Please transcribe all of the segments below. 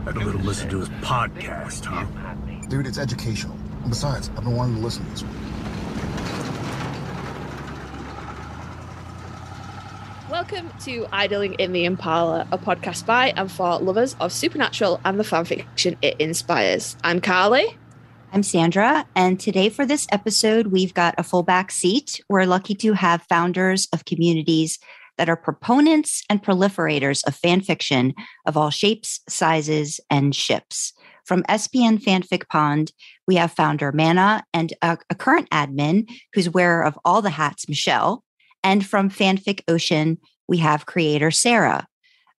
Had a little listen to his podcast, huh? Dude, it's educational. And besides, I've been wanting to listen to this one. Welcome to Idling in the Impala, a podcast by and for lovers of supernatural and the fanfiction it inspires. I'm Karlee. I'm Sandra, and today for this episode, we've got a full back seat. We're lucky to have founders of communities that are proponents and proliferators of fan fiction of all shapes, sizes, and ships. From SPN FanFic Pond, we have founder Mana and a current admin who's wearer of all the hats, Michelle. And from Fanfic Ocean, we have creator Sarah.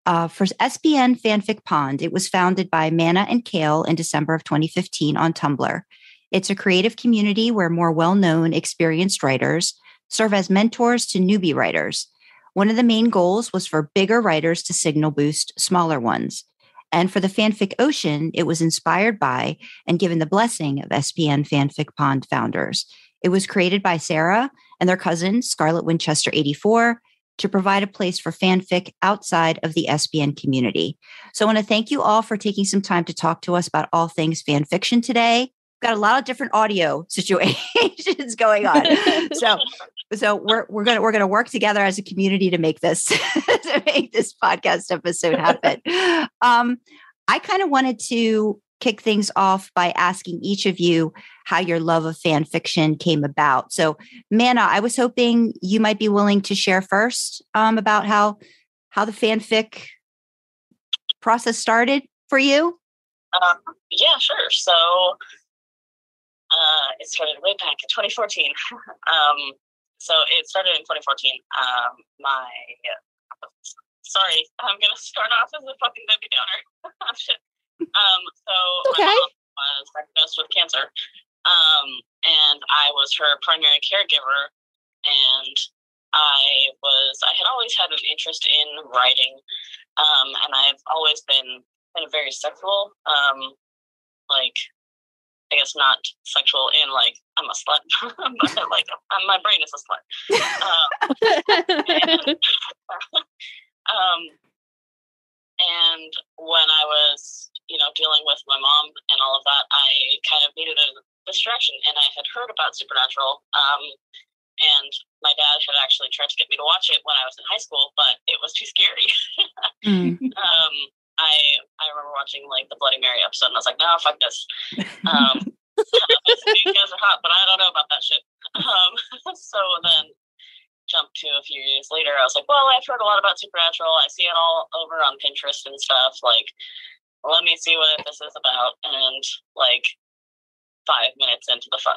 For SPN Fanfic Pond, it was founded by Mana and Kale in December of 2015 on Tumblr. It's a creative community where more well-known, experienced writers serve as mentors to newbie writers. One of the main goals was for bigger writers to signal boost smaller ones. And for the Fanfic Ocean, it was inspired by and given the blessing of SPN Fanfic Pond founders. It was created by Sarah and their cousin, Scarlett Winchester 84, to provide a place for fanfic outside of the SPN community. So I want to thank you all for taking some time to talk to us about all things fan fiction today. We've got a lot of different audio situations going on. So we're gonna work together as a community to make this podcast episode happen. I kind of wanted to kick things off by asking each of you how your love of fan fiction came about. So, Mana, I was hoping you might be willing to share first about how the fanfic process started for you. Yeah, sure. So it started way back in 2014. So it started in 2014. Sorry, I'm gonna start off as a fucking Debbie Downer. Shit. So okay. My mom was diagnosed with cancer, and I was her primary caregiver, and I had always had an interest in writing, and I've always been kind of very sexual, like, I guess not sexual in like I'm a slut, but like my brain is a slut. And when I was, dealing with my mom and all of that, I kind of needed a distraction, and I had heard about Supernatural, and my dad had actually tried to get me to watch it when I was in high school, but it was too scary. I remember watching like the Bloody Mary episode, and I was like, no, fuck this. These guys are hot, but I don't know about that shit. So then jump to a few years later, I was like, well, I've heard a lot about Supernatural. I see it all over on Pinterest and stuff. Like, let me see what this is about. And like 5 minutes into 5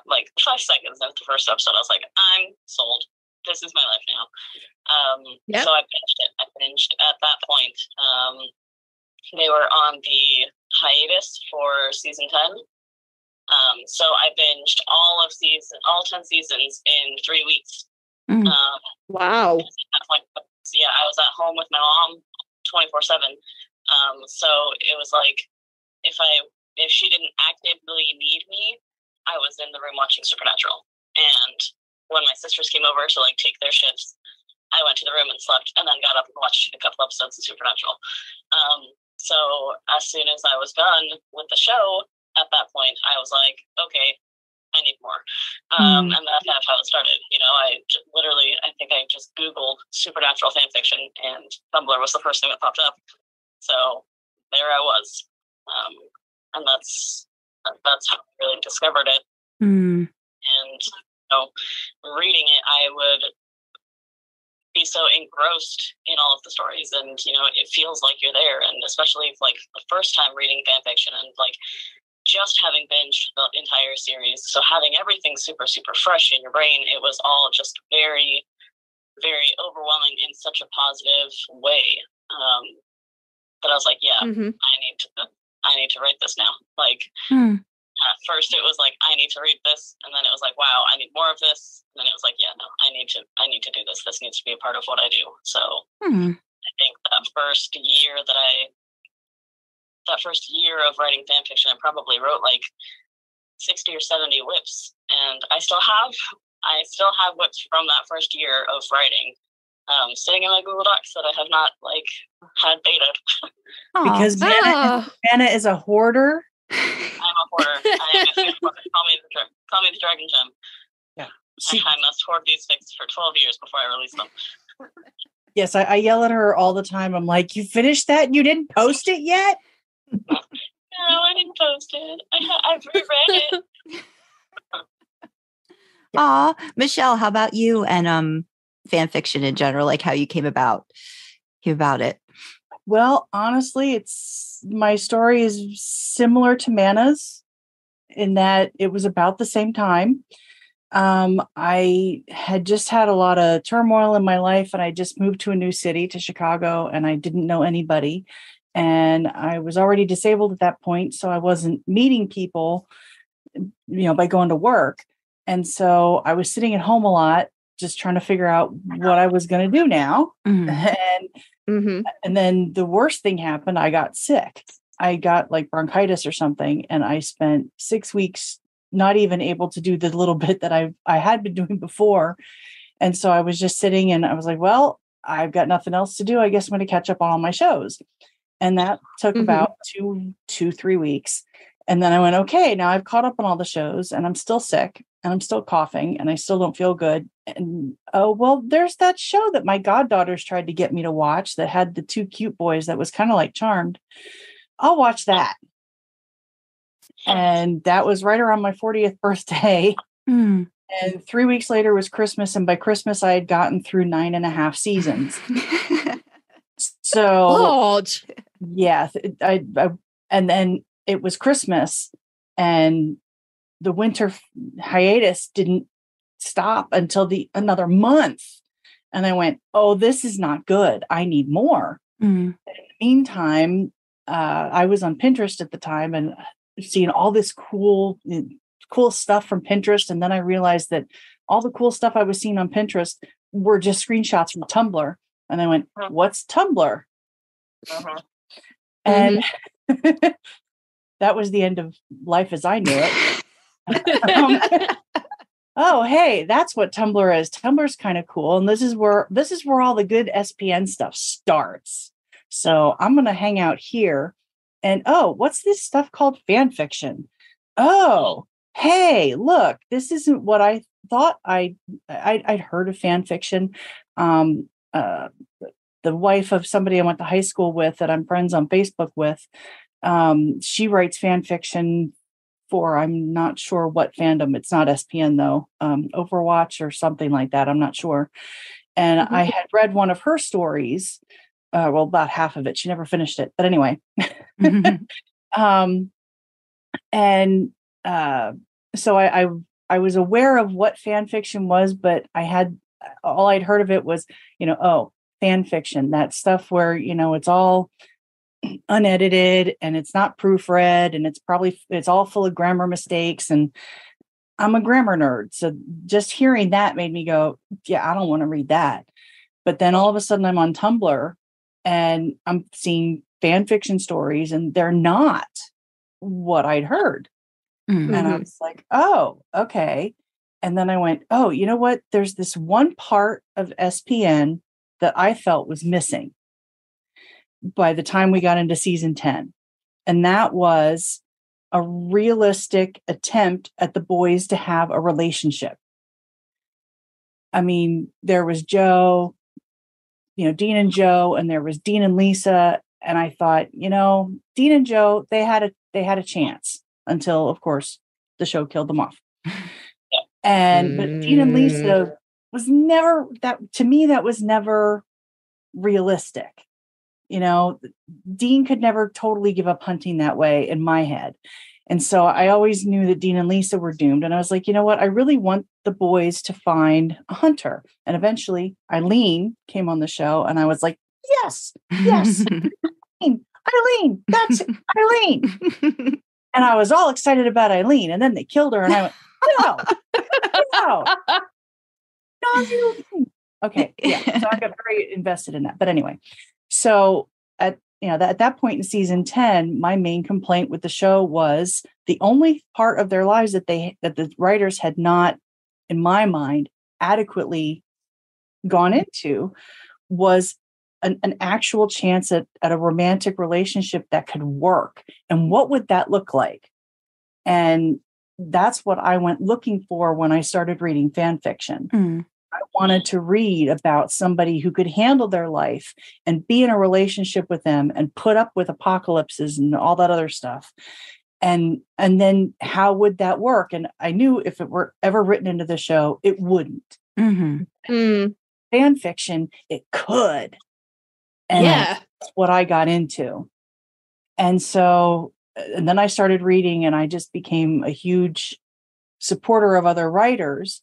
seconds into the first episode, I was like, I'm sold. This is my life now. Yep. So I binged it. I binged at that point. They were on the hiatus for season 10. So I binged all 10 seasons in 3 weeks. Wow. At that point, yeah, I was at home with my mom 24/7. So it was like if she didn't actively need me, I was in the room watching Supernatural. And when my sisters came over to like take their shifts, I went to the room and slept, and then got up and watched a couple episodes of Supernatural. So as soon as I was done with the show, at that point, I was like, okay, I need more. And that's how it started. I think I just Googled Supernatural fanfiction, and Tumblr was the first thing that popped up. So there I was. And that's how I really discovered it. And, reading it, I would be so engrossed in all of the stories, and, it feels like you're there. And especially like the first time reading fanfiction, and like just having binged the entire series, so having everything super, super fresh in your brain, it was all just very, very overwhelming in such a positive way. But I was like, yeah, I need to write this now. Like, at first it was like, I need to read this, and then it was like, wow, I need more of this. And then it was like, yeah, no, I need to do this. This needs to be a part of what I do. So I think that first year of writing fan fiction, I probably wrote like 60 or 70 whips, and I still have whips from that first year of writing. sitting in my Google Docs that I have not had beta. Because Mana is a hoarder. I'm a hoarder. I am a fic hoarder. Call me the Dragon Gem. Yeah. I must hoard these fics for 12 years before I release them. Yes, I yell at her all the time. I'm like, you finished that and you didn't post it yet? No, I didn't post it. I've reread it. Aw, Michelle, how about you and fan fiction in general, like how you came about it? Well, honestly, my story is similar to Mana's in that it was about the same time. I had just had a lot of turmoil in my life, and I just moved to a new city, to Chicago, and I didn't know anybody. And I was already disabled at that point, so I wasn't meeting people, by going to work. And so I was sitting at home a lot, just trying to figure out what I was going to do now. Mm-hmm. And then the worst thing happened. I got sick. I got bronchitis or something. And I spent 6 weeks not even able to do the little bit that I had been doing before. And so I was just sitting and I was like, well, I've got nothing else to do. I guess I'm going to catch up on all my shows. And that took about 2-3 weeks. And then I went, okay, now I've caught up on all the shows and I'm still sick and I'm still coughing and I still don't feel good. And oh, well, there's that show that my goddaughters tried to get me to watch that had the 2 cute boys that was kind of like Charmed. I'll watch that. And that was right around my 40th birthday. And 3 weeks later was Christmas. And by Christmas, I had gotten through 9.5 seasons. So, Lord. Yeah, I and then it was Christmas and the winter hiatus didn't stop until another month. And I went, oh, this is not good. I need more. In the meantime, I was on Pinterest at the time and seeing all this cool stuff from Pinterest. And then I realized that all the cool stuff I was seeing on Pinterest were just screenshots from Tumblr. And I went, what's Tumblr? And that was the end of life as I knew it. Oh, hey, that's what Tumblr is. Tumblr's kind of cool. And this is where all the good SPN stuff starts. So I'm going to hang out here. And oh, what's this stuff called fan fiction? Oh, hey, look, this isn't what I thought. I'd heard of fan fiction. The wife of somebody I went to high school with that I'm friends on Facebook with, she writes fan fiction for, I'm not sure what fandom. It's not SPN though, Overwatch or something like that. I'm not sure. And I had read one of her stories, well, about half of it. She never finished it, but anyway. So I was aware of what fan fiction was, but all I'd heard of it was, fan fiction, that stuff where, it's all unedited and it's not proofread and it's all full of grammar mistakes. And I'm a grammar nerd. So just hearing that made me go, yeah, I don't want to read that. But then all of a sudden I'm on Tumblr and I'm seeing fan fiction stories and they're not what I'd heard. And I was like, oh, okay. And then I went, oh, you know what? There's this one part of SPN that I felt was missing by the time we got into season 10. And that was a realistic attempt at the boys to have a relationship. I mean, there was Joe, Dean and Joe, and there was Dean and Lisa. And I thought, Dean and Joe, they had a chance until, of course, the show killed them off. But Dean and Lisa was never that, to me, that was never realistic. Dean could never totally give up hunting that way in my head. And so I always knew that Dean and Lisa were doomed. And I was like, you know what? I really want the boys to find a hunter. And eventually Eileen came on the show and I was like, yes, Eileen, that's Eileen. And I was all excited about Eileen. And then they killed her. And I went, no. Okay. Yeah. So I got very invested in that. But anyway, so at that point in season 10, my main complaint with the show was the only part of their lives that the writers had not, in my mind, adequately gone into was an actual chance at a romantic relationship that could work. And what would that look like? And that's what I went looking for when I started reading fan fiction. I wanted to read about somebody who could handle their life and be in a relationship with them and put up with apocalypses and all that other stuff. And then how would that work? And I knew if it were ever written into the show, it wouldn't. Fan fiction, it could. And that's what I got into. And so, and then I started reading, and I just became a huge supporter of other writers.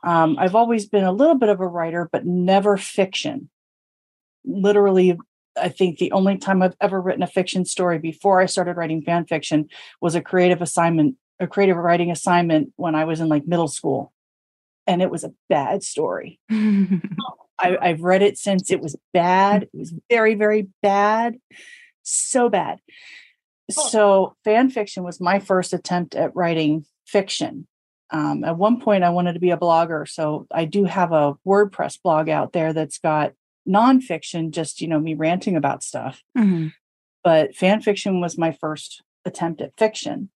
I've always been a little bit of a writer, but never fiction. Literally, I think the only time I've ever written a fiction story before I started writing fan fiction was a creative writing assignment when I was in like middle school. And it was a bad story. I've read it since. It was bad. It was very, very bad. So bad. So fan fiction was my first attempt at writing fiction. At one point I wanted to be a blogger. So I do have a WordPress blog out there that's got nonfiction, just, me ranting about stuff. But fan fiction was my first attempt at fiction.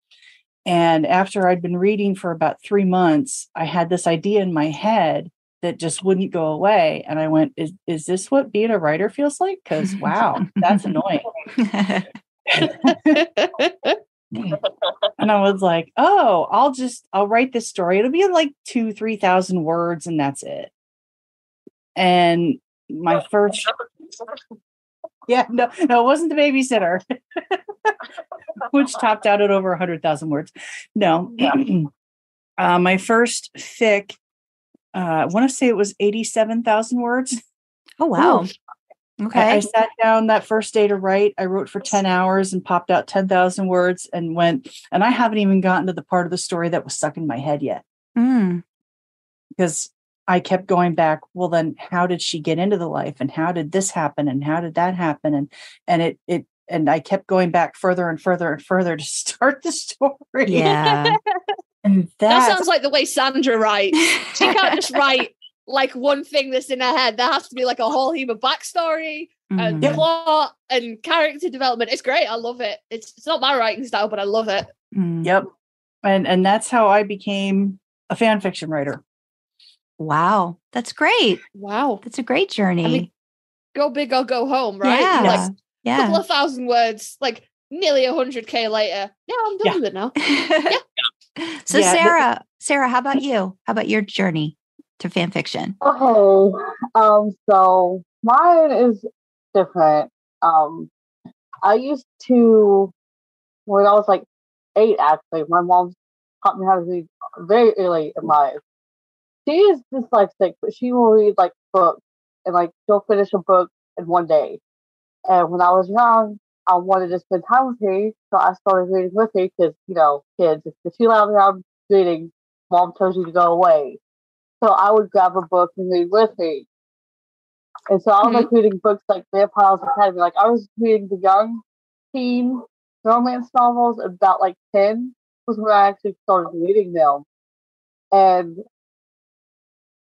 And after I'd been reading for about 3 months, I had this idea in my head that just wouldn't go away. And I went, is this what being a writer feels like? Because wow, that's annoying. And I was like, oh, I'll write this story. It'll be like 2,000-3,000 words, and that's it. And my first, no, it wasn't the babysitter, which topped out at over 100,000 words. No, my first fic, I want to say it was 87,000 words. Oh, wow. Okay. I sat down that first day to write. I wrote for 10 hours and popped out 10,000 words and went, and I haven't even gotten to the part of the story that was stuck in my head yet. Because I kept going back, well, then how did she get into the life? And how did this happen? And how did that happen? And I kept going back further and further and further to start the story. Yeah. And that sounds like the way Sandra writes. She can't just write like one thing that's in her head. There has to be like a whole heap of backstory and plot and character development. It's great. I love it. It's not my writing style, but I love it. Yep. And that's how I became a fan fiction writer. Wow. That's great. Wow. That's a great journey. I mean, go big or go home, right? Yeah. Like a couple of thousand words, like nearly 100K later. Yeah, I'm done with it now. So Sarah, how about you? How about your journey to fan fiction? Okay. So mine is different. I used to, when I was like 8, actually, my mom taught me how to read very early in life. She is dyslexic, but she will read like books, and like she'll finish a book in one day. And when I was young, I wanted to spend time with her, so I started reading with her because, kids, if you're loud around reading, mom tells you to go away. So I would grab a book and read with her. And so I was like reading books like Impala Academy. Like I was reading the young teen romance novels about like 10 was where I actually started reading them. And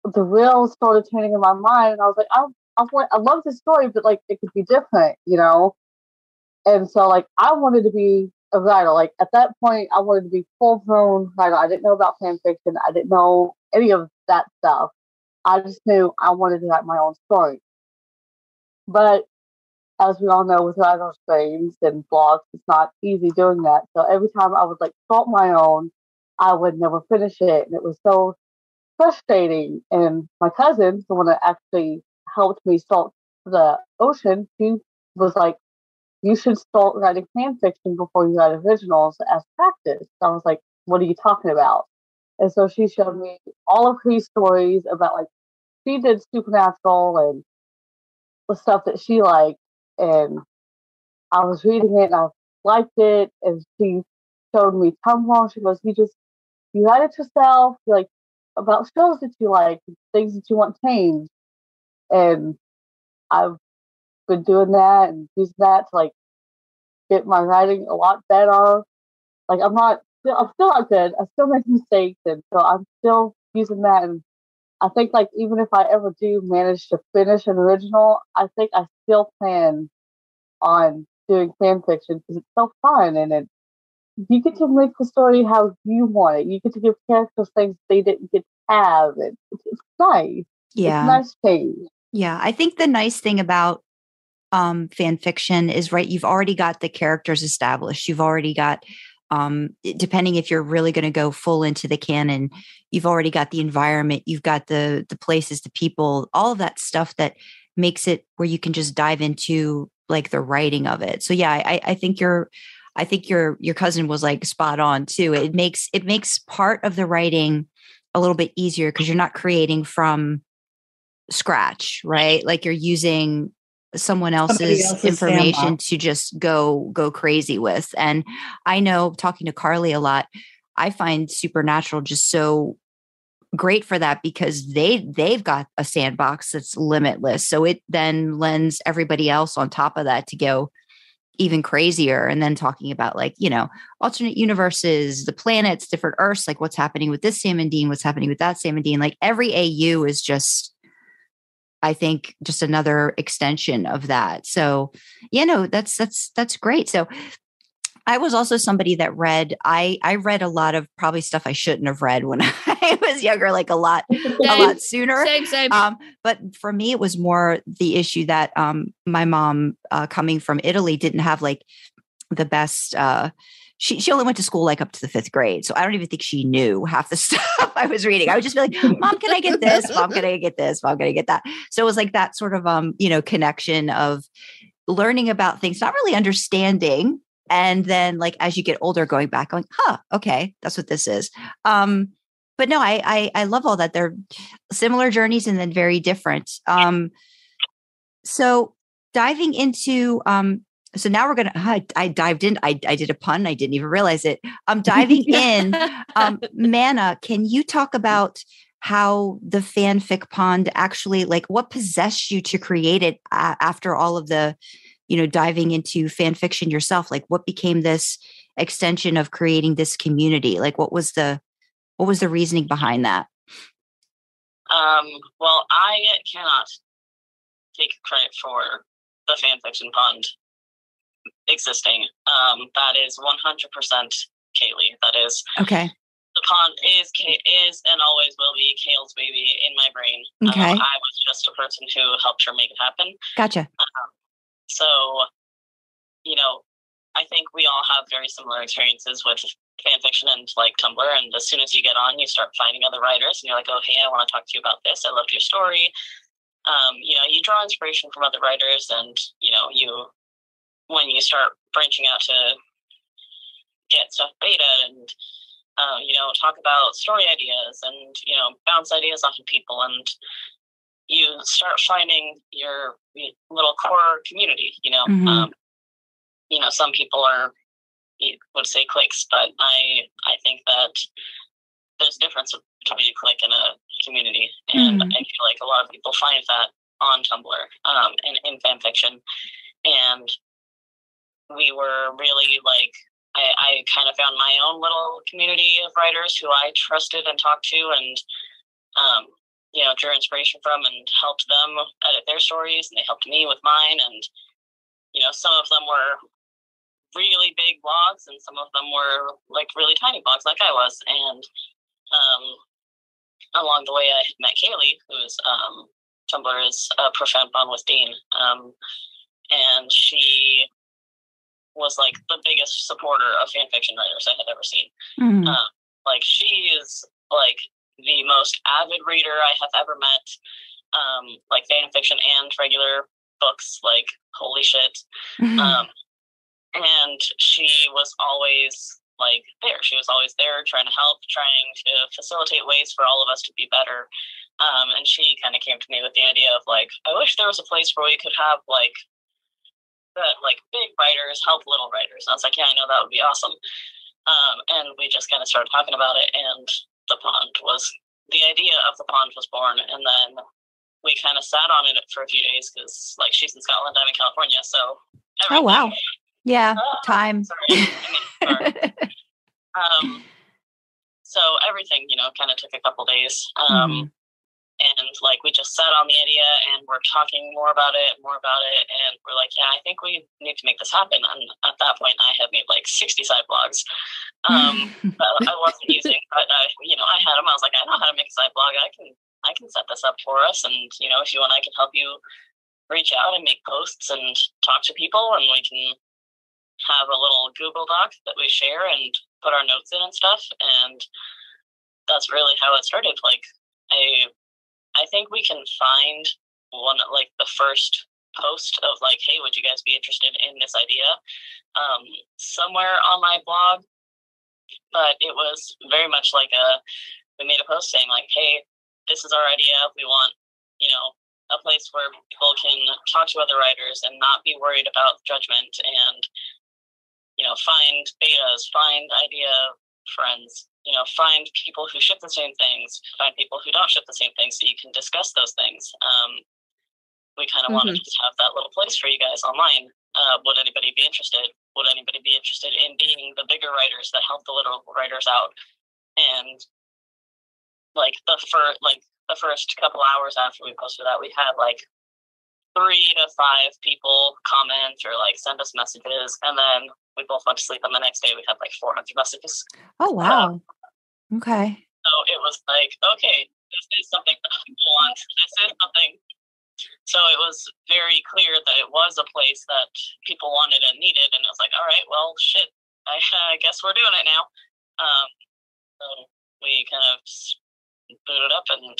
the wheels started turning in my mind, and I was like, I love this story, but like it could be different, And so like I wanted to be a writer. Like at that point, I wanted to be full-blown writer. I didn't know about fan fiction. I didn't know any of that stuff. I just knew I wanted to write my own story. But as we all know, with writers' brains and blogs, it's not easy doing that. So every time I would like start my own, I would never finish it, and it was so frustrating. And my cousin, the one that actually helped me salt the ocean, she was like, you should start writing fan fiction before you write originals as practice. I was like, what are you talking about? And so she showed me all of her stories about like, she did supernatural and the stuff that she liked. And I was reading it and I liked it. And she showed me Tumblr. She goes, you write it yourself. You like about shows that you like, things that you want changed. And I've been doing that and using that to like get my writing a lot better. Like I'm still not good. I still make mistakes, and so I'm still using that and I think like even if I ever do manage to finish an original, I think I still plan on doing fan fiction because it's so fun and you get to make the story how you want it. You get to give characters things they didn't get to have. It's nice. Yeah. It's a nice change. Yeah. I think the nice thing about fan fiction is, right, you've already got the characters established. You've already got, depending if you're really going to go full into the canon, you've already got the environment, you've got the places, the people, all of that stuff that makes it where you can just dive into like the writing of it. So yeah, I think your cousin was like spot on too. It makes part of the writing a little bit easier because you're not creating from scratch, right? Like you're using someone else's information sandbox to just go crazy with. And I know, talking to Karlee a lot, I find Supernatural just so great for that because they've got a sandbox that's limitless. So it then lends everybody else on top of that to go even crazier. And then talking about like, alternate universes, the planets, different Earths, like what's happening with this Sam and Dean, what's happening with that Sam and Dean. Like every AU is just, I think, just another extension of that. So, that's great. So I was also somebody that read, I read a lot of probably stuff I shouldn't have read when I was younger, like a lot sooner. Same. But for me, it was more the issue that my mom, coming from Italy, didn't have like the best, she only went to school like up to the 5th grade. So I don't even think she knew half the stuff I was reading. I would just be like, Mom, can I get this? Mom, can I get this? Mom, can I get that? So it was like that sort of, connection of learning about things, not really understanding. And then like, as you get older, going back, going, okay, that's what this is. But no, I love all that. They're similar journeys and then very different. So diving into, so now we're going to, I dived in, I did a pun. I didn't even realize it. I'm diving in. Manna, can you talk about how the fanfic pond actually, like what possessed you to create it after all of the, diving into fan fiction yourself? Like what became this extension of creating this community? Like what was the reasoning behind that? Well, I cannot take credit for the fanfiction pond existing. That is 100% Kaylee. That is okay. The pond is and always will be Kale's baby in my brain. Okay. I was just a person who helped her make it happen. Gotcha. So, I think we all have very similar experiences with fan fiction and like Tumblr. And as soon as you get on, you start finding other writers and you're like, oh, hey, I want to talk to you about this. I loved your story. You draw inspiration from other writers and, when you start branching out to get stuff beta and, talk about story ideas and, bounce ideas off of people, and you start finding your little core community, Mm-hmm. Some people would say cliques, but I think that there's a difference between a clique and a community. And I feel like a lot of people find that on Tumblr, and in fan fiction. And we were really like, I kind of found my own little community of writers who I trusted and talked to and, drew inspiration from and helped them edit their stories, and they helped me with mine. And, some of them were really big blogs and some of them were like really tiny blogs like I was. And along the way I had met Kaylee, who is Tumblr is a profound bond with Dean. And she was like the biggest supporter of fanfiction writers I had ever seen. She is like the most avid reader I have ever met, like fanfiction and regular books, like holy shit. And she was always like there. She was always there trying to help, trying to facilitate ways for all of us to be better. And she kind of came to me with the idea of like, I wish there was a place where we could have like that, like big writers help little writers. And I was like, yeah, I know, that would be awesome. And we just kind of started talking about it, and the idea of the pond was born. And then we kind of sat on it for a few days because like she's in Scotland, I'm in California. So oh, wow. Yeah. Time. Sorry. So everything, kind of took a couple days. And like, we just sat on the idea and we're talking more about it. And we're like, yeah, I think we need to make this happen. And at that point I had made like 60 side blogs. I wasn't using, but I had them. I was like, I know how to make a side blog. I can set this up for us. And, if you want, I can help you reach out and make posts and talk to people. And we can have a little Google Doc that we share and put our notes in and stuff. And that's really how it started. Like, I think we can find one, like the first post of like, hey, would you guys be interested in this idea? Somewhere on my blog, but it was very much like we made a post saying like, hey, this is our idea. We want, a place where people can talk to other writers and not be worried about judgment and, find betas, find idea friends, find people who ship the same things, find people who don't ship the same things so you can discuss those things. We kind of wanted to just have that little place for you guys online. Would anybody be interested? Would anybody be interested in being the bigger writers that help the little writers out? And like the first couple hours after we posted that, we had like 3 to 5 people comment or like send us messages, and then we both went to sleep, and the next day we had like 400 messages. Oh wow. Okay. So it was like, okay, this is something that people want. This is something. So it was very clear that it was a place that people wanted and needed, and it was like, all right, well, shit, I guess we're doing it now. So we kind of booted up and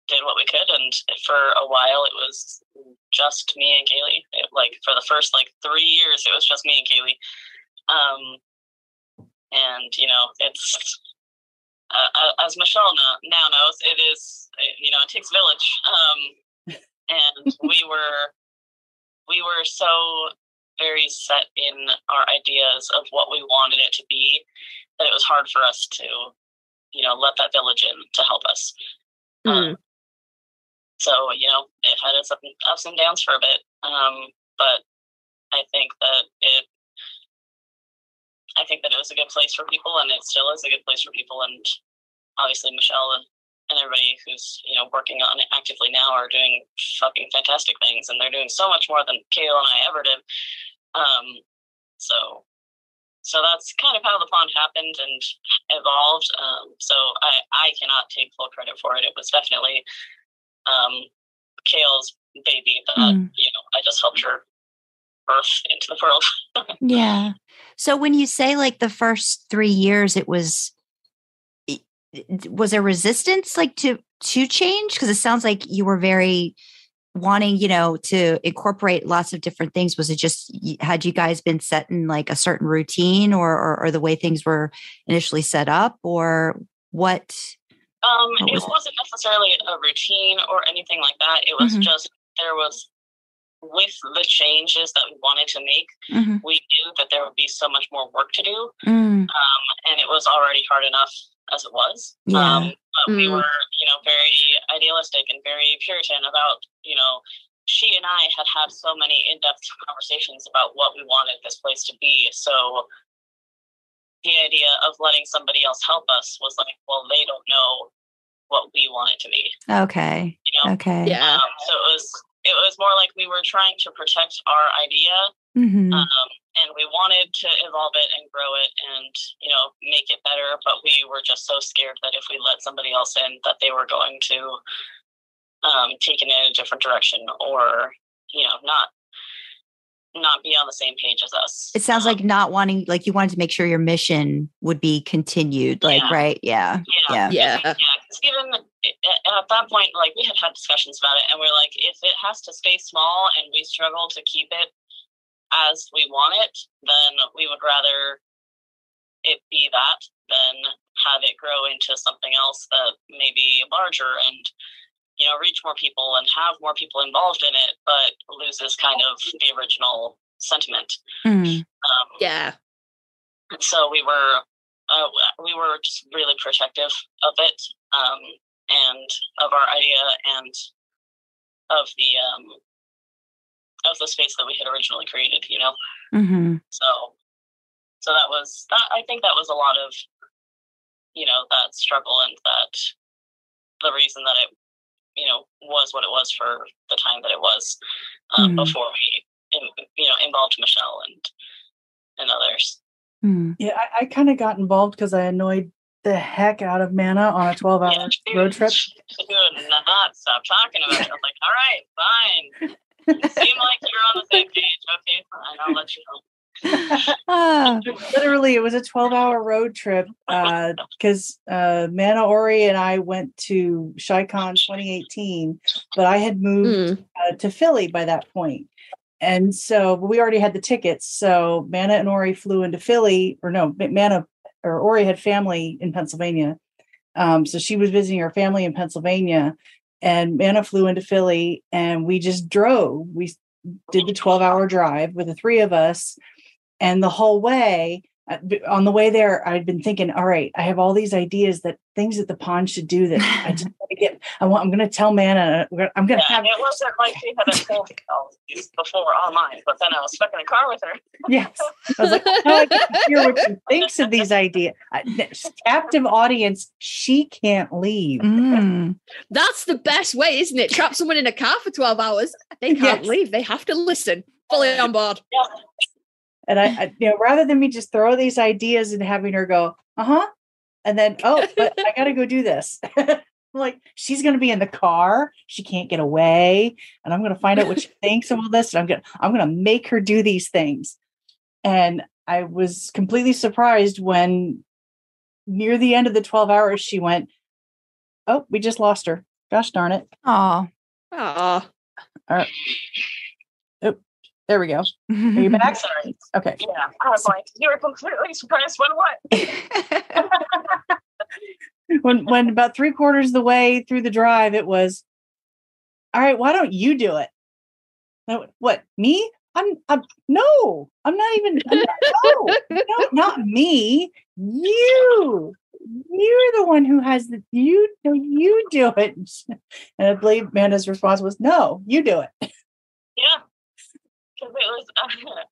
did what we could, and for a while it was just me and Kaylee. For the first 3 years, it was just me and Kaylee. And it's as Michelle now knows, it is, it takes a village. And we were so very set in our ideas of what we wanted it to be that it was hard for us to let that village in to help us. So it had its ups and downs for a bit, but I think that it was a good place for people, and it still is a good place for people. And obviously Michelle and everybody who's working on it actively now are doing fucking fantastic things, and they're doing so much more than Kayla and I ever did. So that's kind of how the pond happened and evolved. So I cannot take full credit for it. It was definitely Kayla's baby that I just helped her birth into the world. Yeah. So when you say like the first 3 years, was there resistance to change? Because it sounds like you were very wanting, to incorporate lots of different things. Was it just, had you guys been set in like a certain routine or the way things were initially set up, or what? It wasn't necessarily a routine or anything like that. It was just, with the changes that we wanted to make, we knew that there would be so much more work to do. And it was already hard enough as it was. But we were, very idealistic and very Puritan about, she and I had so many in-depth conversations about what we wanted this place to be. So the idea of letting somebody else help us was like, well, they don't know what we want it to be. Okay. Okay. Yeah. So it was more like we were trying to protect our idea, and we wanted to evolve it and grow it and, make it better. But we were just so scared that if we let somebody else in, that they were going to take it in a different direction, or, not be on the same page as us. It sounds like not wanting, like you wanted to make sure your mission would be continued. Right? Yeah. Because even at that point, we had discussions about it, and we're like, if it has to stay small and we struggle to keep it as we want it, then we would rather it be that than have it grow into something else that may be larger and reach more people and have more people involved in it, but loses kind of the original sentiment. So we were just really protective of it, and of our idea and of the space that we had originally created. So that was that. I think that was a lot of that struggle, and that the reason that it was what it was for the time that it was before we, involved Michelle and others. Yeah, I kind of got involved because I annoyed the heck out of Mana on a 12-hour road trip. She would not stop talking about it. I was like, all right, fine. You seem like you're on the same page. Okay, fine. I'll let you know. Literally, it was a 12-hour road trip because Mana, Ori, and I went to ShyCon 2018, but I had moved to Philly by that point. And so we already had the tickets. So Mana and Ori flew into Philly, Ori had family in Pennsylvania. So she was visiting her family in Pennsylvania, and Mana flew into Philly, and we just drove. We did the 12-hour drive with the three of us. And the whole way, on the way there, I'd been thinking, all right, I have all these ideas things that the pond should do that I just want to get. I'm going to tell Mana. I'm going to have. It wasn't like she had a told these before online, but then I was stuck in a car with her. Yes, I was like, oh, I get to hear what she thinks of these ideas. Captive audience, she can't leave. That's the best way, isn't it? Trap someone in a car for 12 hours. They can't leave. They have to listen. Fully on board. Yeah. And I rather than me just throw these ideas and having her go, and then, but I got to go do this. Like, she's going to be in the car. She can't get away. And I'm going to find out what she thinks of all this. And I'm going to make her do these things. And I was completely surprised when near the end of the 12 hours, she went, oh, we just lost her. Gosh darn it. Oh. All right. There we go. Are you back? Sorry. Okay. Yeah. I was like, you were completely surprised when what? when about 3/4 of the way through the drive, it was, all right, why don't you do it? What, me? No, I'm not even, no, not me. You're the one who has you do it. And I believe Amanda's response was, no, you do it. Yeah. Because it was,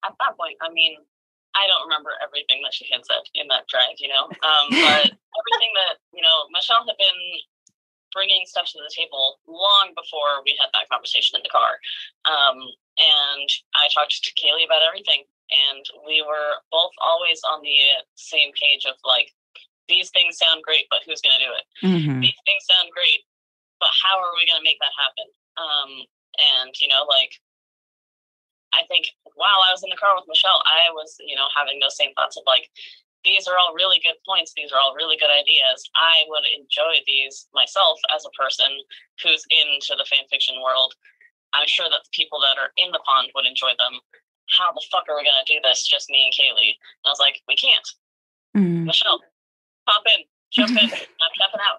at that point, I mean, I don't remember everything that she had said in that drive, but everything that, Michelle had been bringing stuff to the table long before we had that conversation in the car. And I talked to Kaylee about everything, and we were both always on the same page of like, these things sound great, but who's going to do it? Mm-hmm. These things sound great, but how are we going to make that happen? And, I think while I was in the car with Michelle, I was, having those same thoughts of like, these are all really good points. These are all really good ideas. I would enjoy these myself as a person who's into the fan fiction world. I'm sure that the people that are in the pond would enjoy them. How the fuck are we going to do this? Just me and Kaylee. And I was like, we can't. Michelle, pop in, jump in. I'm jumping out.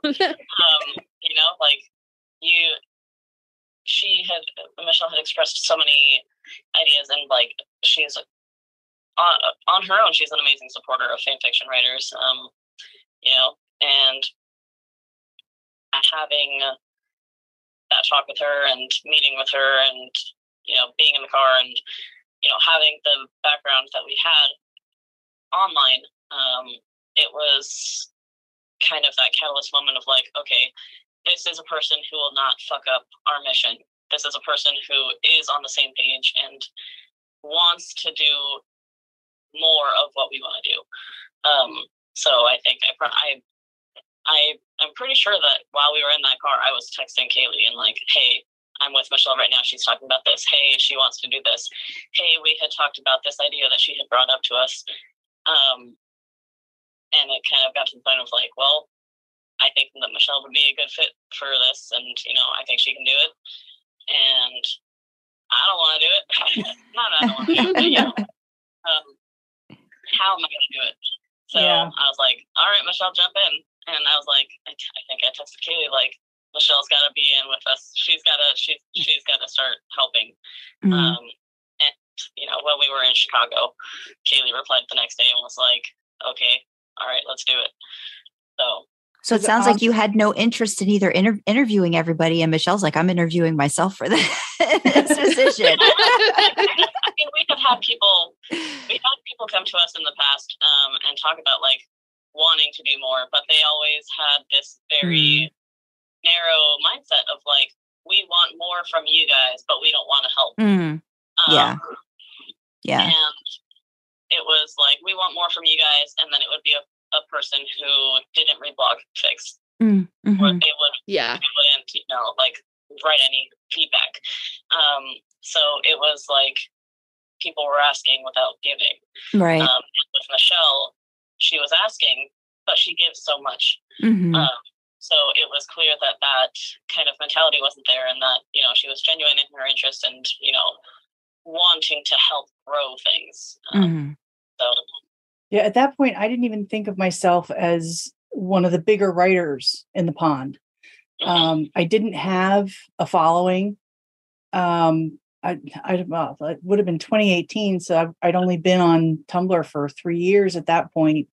Michelle had expressed so many ideas, and like, she's on her own, she's an amazing supporter of fan fiction writers, and having that talk with her and meeting with her and, being in the car and, having the background that we had online, it was kind of that catalyst moment of like, okay, this is a person who will not fuck up our mission. This is a person who is on the same page and wants to do more of what we want to do. So I think I'm pretty sure that while we were in that car, I was texting Kaylee and like, hey, I'm with Michelle right now. She's talking about this. Hey, she wants to do this. Hey, we had talked about this idea that she had brought up to us. And it kind of got to the point of like, well, I think that Michelle would be a good fit for this. And, I think she can do it. And I don't want to do it. Not I don't want to do it, but, how am I going to do it? So yeah. I was like, all right, Michelle, jump in. And I was like, I think I texted Kaylee, like, Michelle's got to be in with us. She's got to start helping. And, when we were in Chicago, Kaylee replied the next day and was like, okay, all right, let's do it. So it sounds like you had no interest in either interviewing everybody, and Michelle's like, I'm interviewing myself for this position. I mean, we had people come to us in the past and talk about like wanting to do more, but they always had this very narrow mindset of like, we want more from you guys, but we don't want to help. Yeah. And it was like, we want more from you guys, and then it would be a person who didn't read blog fics. Or they wouldn't, like, write any feedback. So it was like people were asking without giving. Right. With Michelle, she was asking, but she gives so much. So it was clear that kind of mentality wasn't there, and that, she was genuine in her interest and, wanting to help grow things. So. Yeah, at that point, I didn't even think of myself as one of the bigger writers in the pond. I didn't have a following. It would have been 2018, so I'd only been on Tumblr for 3 years at that point,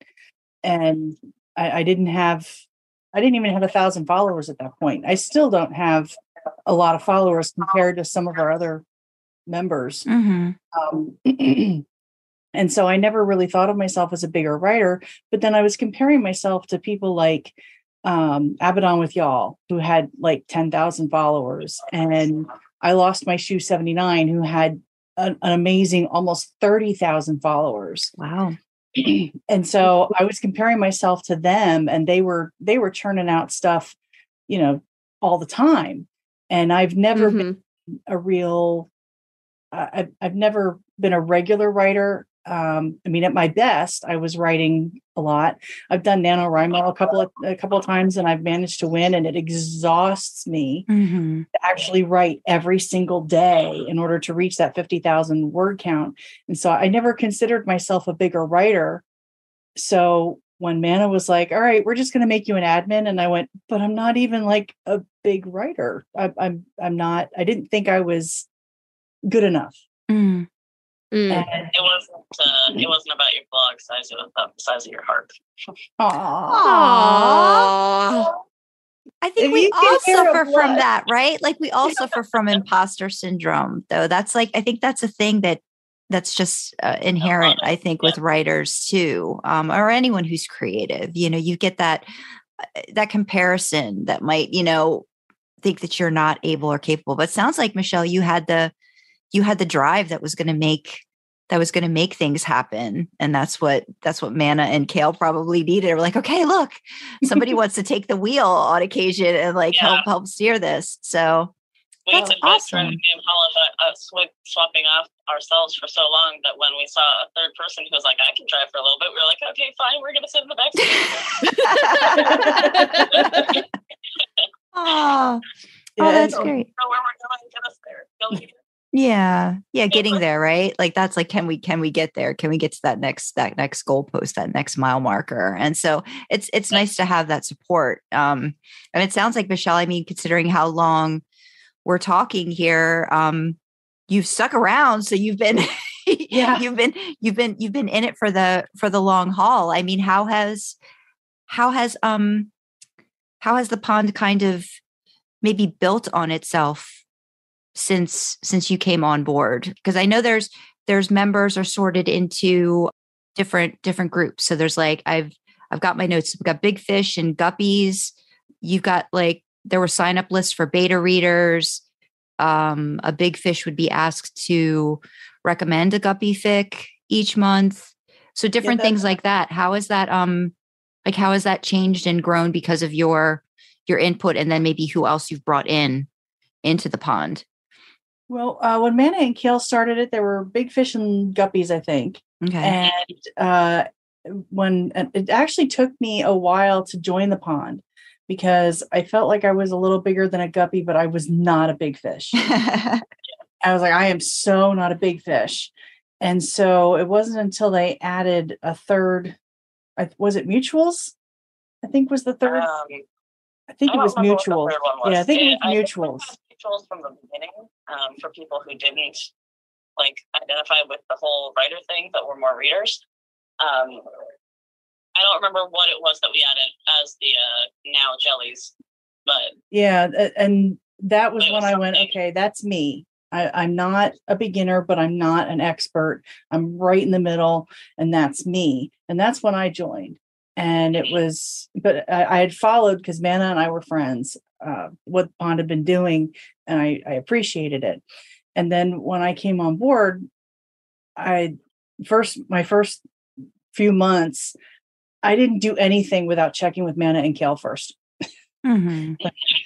and I didn't even have 1,000 followers at that point. I still don't have a lot of followers compared to some of our other members. And so I never really thought of myself as a bigger writer, but then I was comparing myself to people like Abaddon with Y'all, who had like 10,000 followers, and I Lost My Shoe 79, who had an amazing almost 30,000 followers. Wow. And so I was comparing myself to them, and they were churning out stuff, all the time. And I've never been a real, I've never been a regular writer. At my best, I was writing a lot. I've done NaNoWriMo a couple of times, and I've managed to win, and it exhausts me to actually write every single day in order to reach that 50,000 word count. And so I never considered myself a bigger writer. So when Mana was like, all right, we're just going to make you an admin. And I went, but I'm not even like a big writer. I'm not, I didn't think I was good enough. And it wasn't about your blog size, it was about the size of your heart. Aww. I think we all suffer from that, right? Like we all suffer from imposter syndrome, though. That's like, I think that's a thing that's just inherent, I think, with writers too, or anyone who's creative. You get that comparison that might, think that you're not able or capable. But it sounds like, Michelle, you had the drive that was going to make things happen. And that's what Mana and Kale probably needed. They were like, okay, look, somebody wants to take the wheel on occasion and help steer this. So that's awesome. Impala swapping off ourselves for so long that when we saw a third person who was like, I can drive for a little bit, we were like, okay, fine, we're going to sit in the back seat. Oh, that's great. So where we're going, get us there. Yeah, getting there, right? Like that's like, can we get there? Can we get to that next goalpost, that next mile marker? And so it's nice to have that support. And it sounds like, Michelle, considering how long we're talking here, you've stuck around, so you've been you've been in it for the long haul. How has the pond kind of maybe built on itself since you came on board? Because I know there's members are sorted into different groups. So there's like, I've got my notes. We've got big fish and guppies. You've got like, there were sign up lists for beta readers. A big fish would be asked to recommend a guppy fic each month. So different things like that. How is that how has that changed and grown because of your input, and then maybe who else you've brought into the pond? Well, when Mana and Kale started it, there were big fish and guppies, I think. Okay. And it actually took me a while to join the pond, because I felt like I was a little bigger than a guppy, but I was not a big fish. I was like, I am so not a big fish. And so it wasn't until they added a third, was it Mutuals? I think was the third. I think it was Mutuals. Yeah, I think it was Mutuals. Mutuals from the beginning, for people who didn't identify with the whole writer thing, but were more readers. I don't remember what it was that we added as the now jellies, but and that was when I went, okay, that's me. I'm not a beginner, but I'm not an expert. I'm right in the middle, and that's me. And that's when I joined. And it was, but I had followed because Manna and I were friends, what Pond had been doing, and I appreciated it. And then when I came on board, my first few months, I didn't do anything without checking with Manna and Kale first. Like,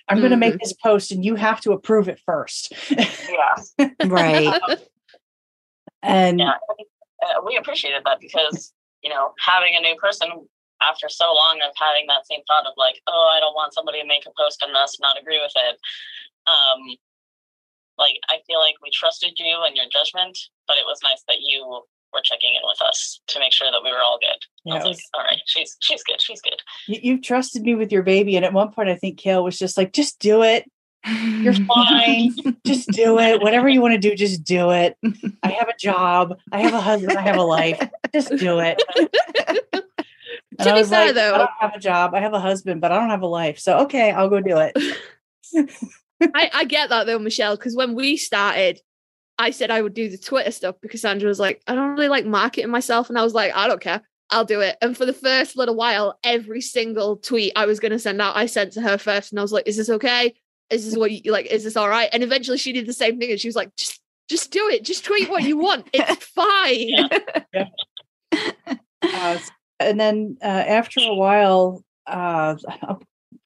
I'm going to make this post and you have to approve it first. Yeah. Right. And we appreciated that because, having a new person after so long of having that same thought of like, oh, I don't want somebody to make a post on us, not agree with it. Like, I feel like we trusted you and your judgment, but it was nice that you were checking in with us to make sure that we were all good. Yeah, I was like, all right, she's good. She's good. You've trusted me with your baby. And at one point, I think Kale was just like, just do it. You're fine. Just do it. Whatever you want to do, just do it. I have a job. I have a husband. I have a life. Just do it. And I was like, though, I don't have a job. I have a husband, but I don't have a life. So, okay, I'll go do it. I get that though, Michelle, because when we started, I said I would do the Twitter stuff because Sandra was like, I don't really like marketing myself. And I was like, I don't care. I'll do it. And for the first little while, every single tweet I was going to send out, I sent to her first. And I was like, is this okay? Is this what you like? Is this all right? And eventually she did the same thing. And she was like, just do it. Just tweet what you want. It's fine. And then after a while, I'm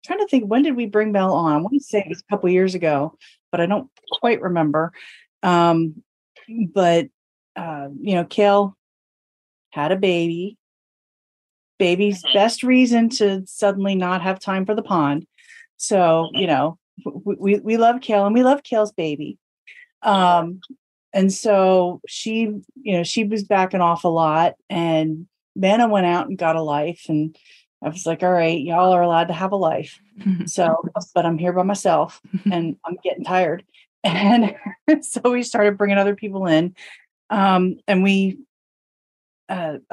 trying to think, when did we bring Mel on? I want to say it was a couple of years ago, but I don't quite remember. Kale had a baby. Baby's best reason to suddenly not have time for the pond. So, we love Kale and we love Kale's baby. And so she was backing off a lot, and Manna went out and got a life, and I was like, all right, y'all are allowed to have a life. So, but I'm here by myself and I'm getting tired. And so we started bringing other people in. And I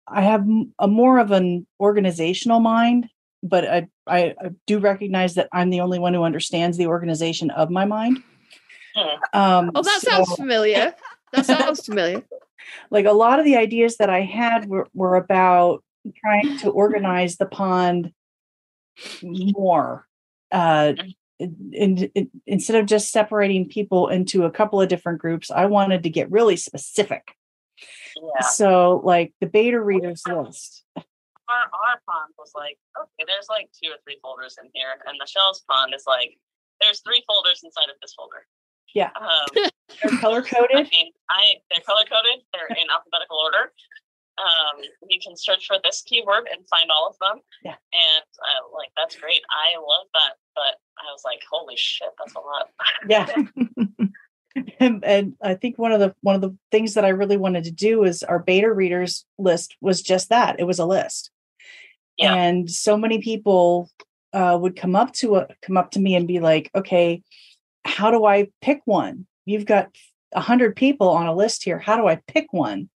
have a more of an organizational mind, but I do recognize that I'm the only one who understands the organization of my mind. Sounds familiar. That sounds familiar. Like a lot of the ideas that I had were about trying to organize the pond more. Instead of just separating people into a couple of different groups, I wanted to get really specific. Yeah. So, like the beta readers list. Our pond was like, okay, there's like 2 or 3 folders in here, and Michelle's pond is like, there's 3 folders inside of this folder. Yeah, they're color coded. They're color coded. They're in alphabetical order. You can search for this keyword and find all of them. Yeah, and that's great. I love that, but I was like, holy shit, that's a lot. Yeah. And I think one of the things that I really wanted to do is our beta readers list was just that. It was a list. Yeah. And so many people would come up to me and be like, okay, how do I pick one? You've got 100 people on a list here. How do I pick one?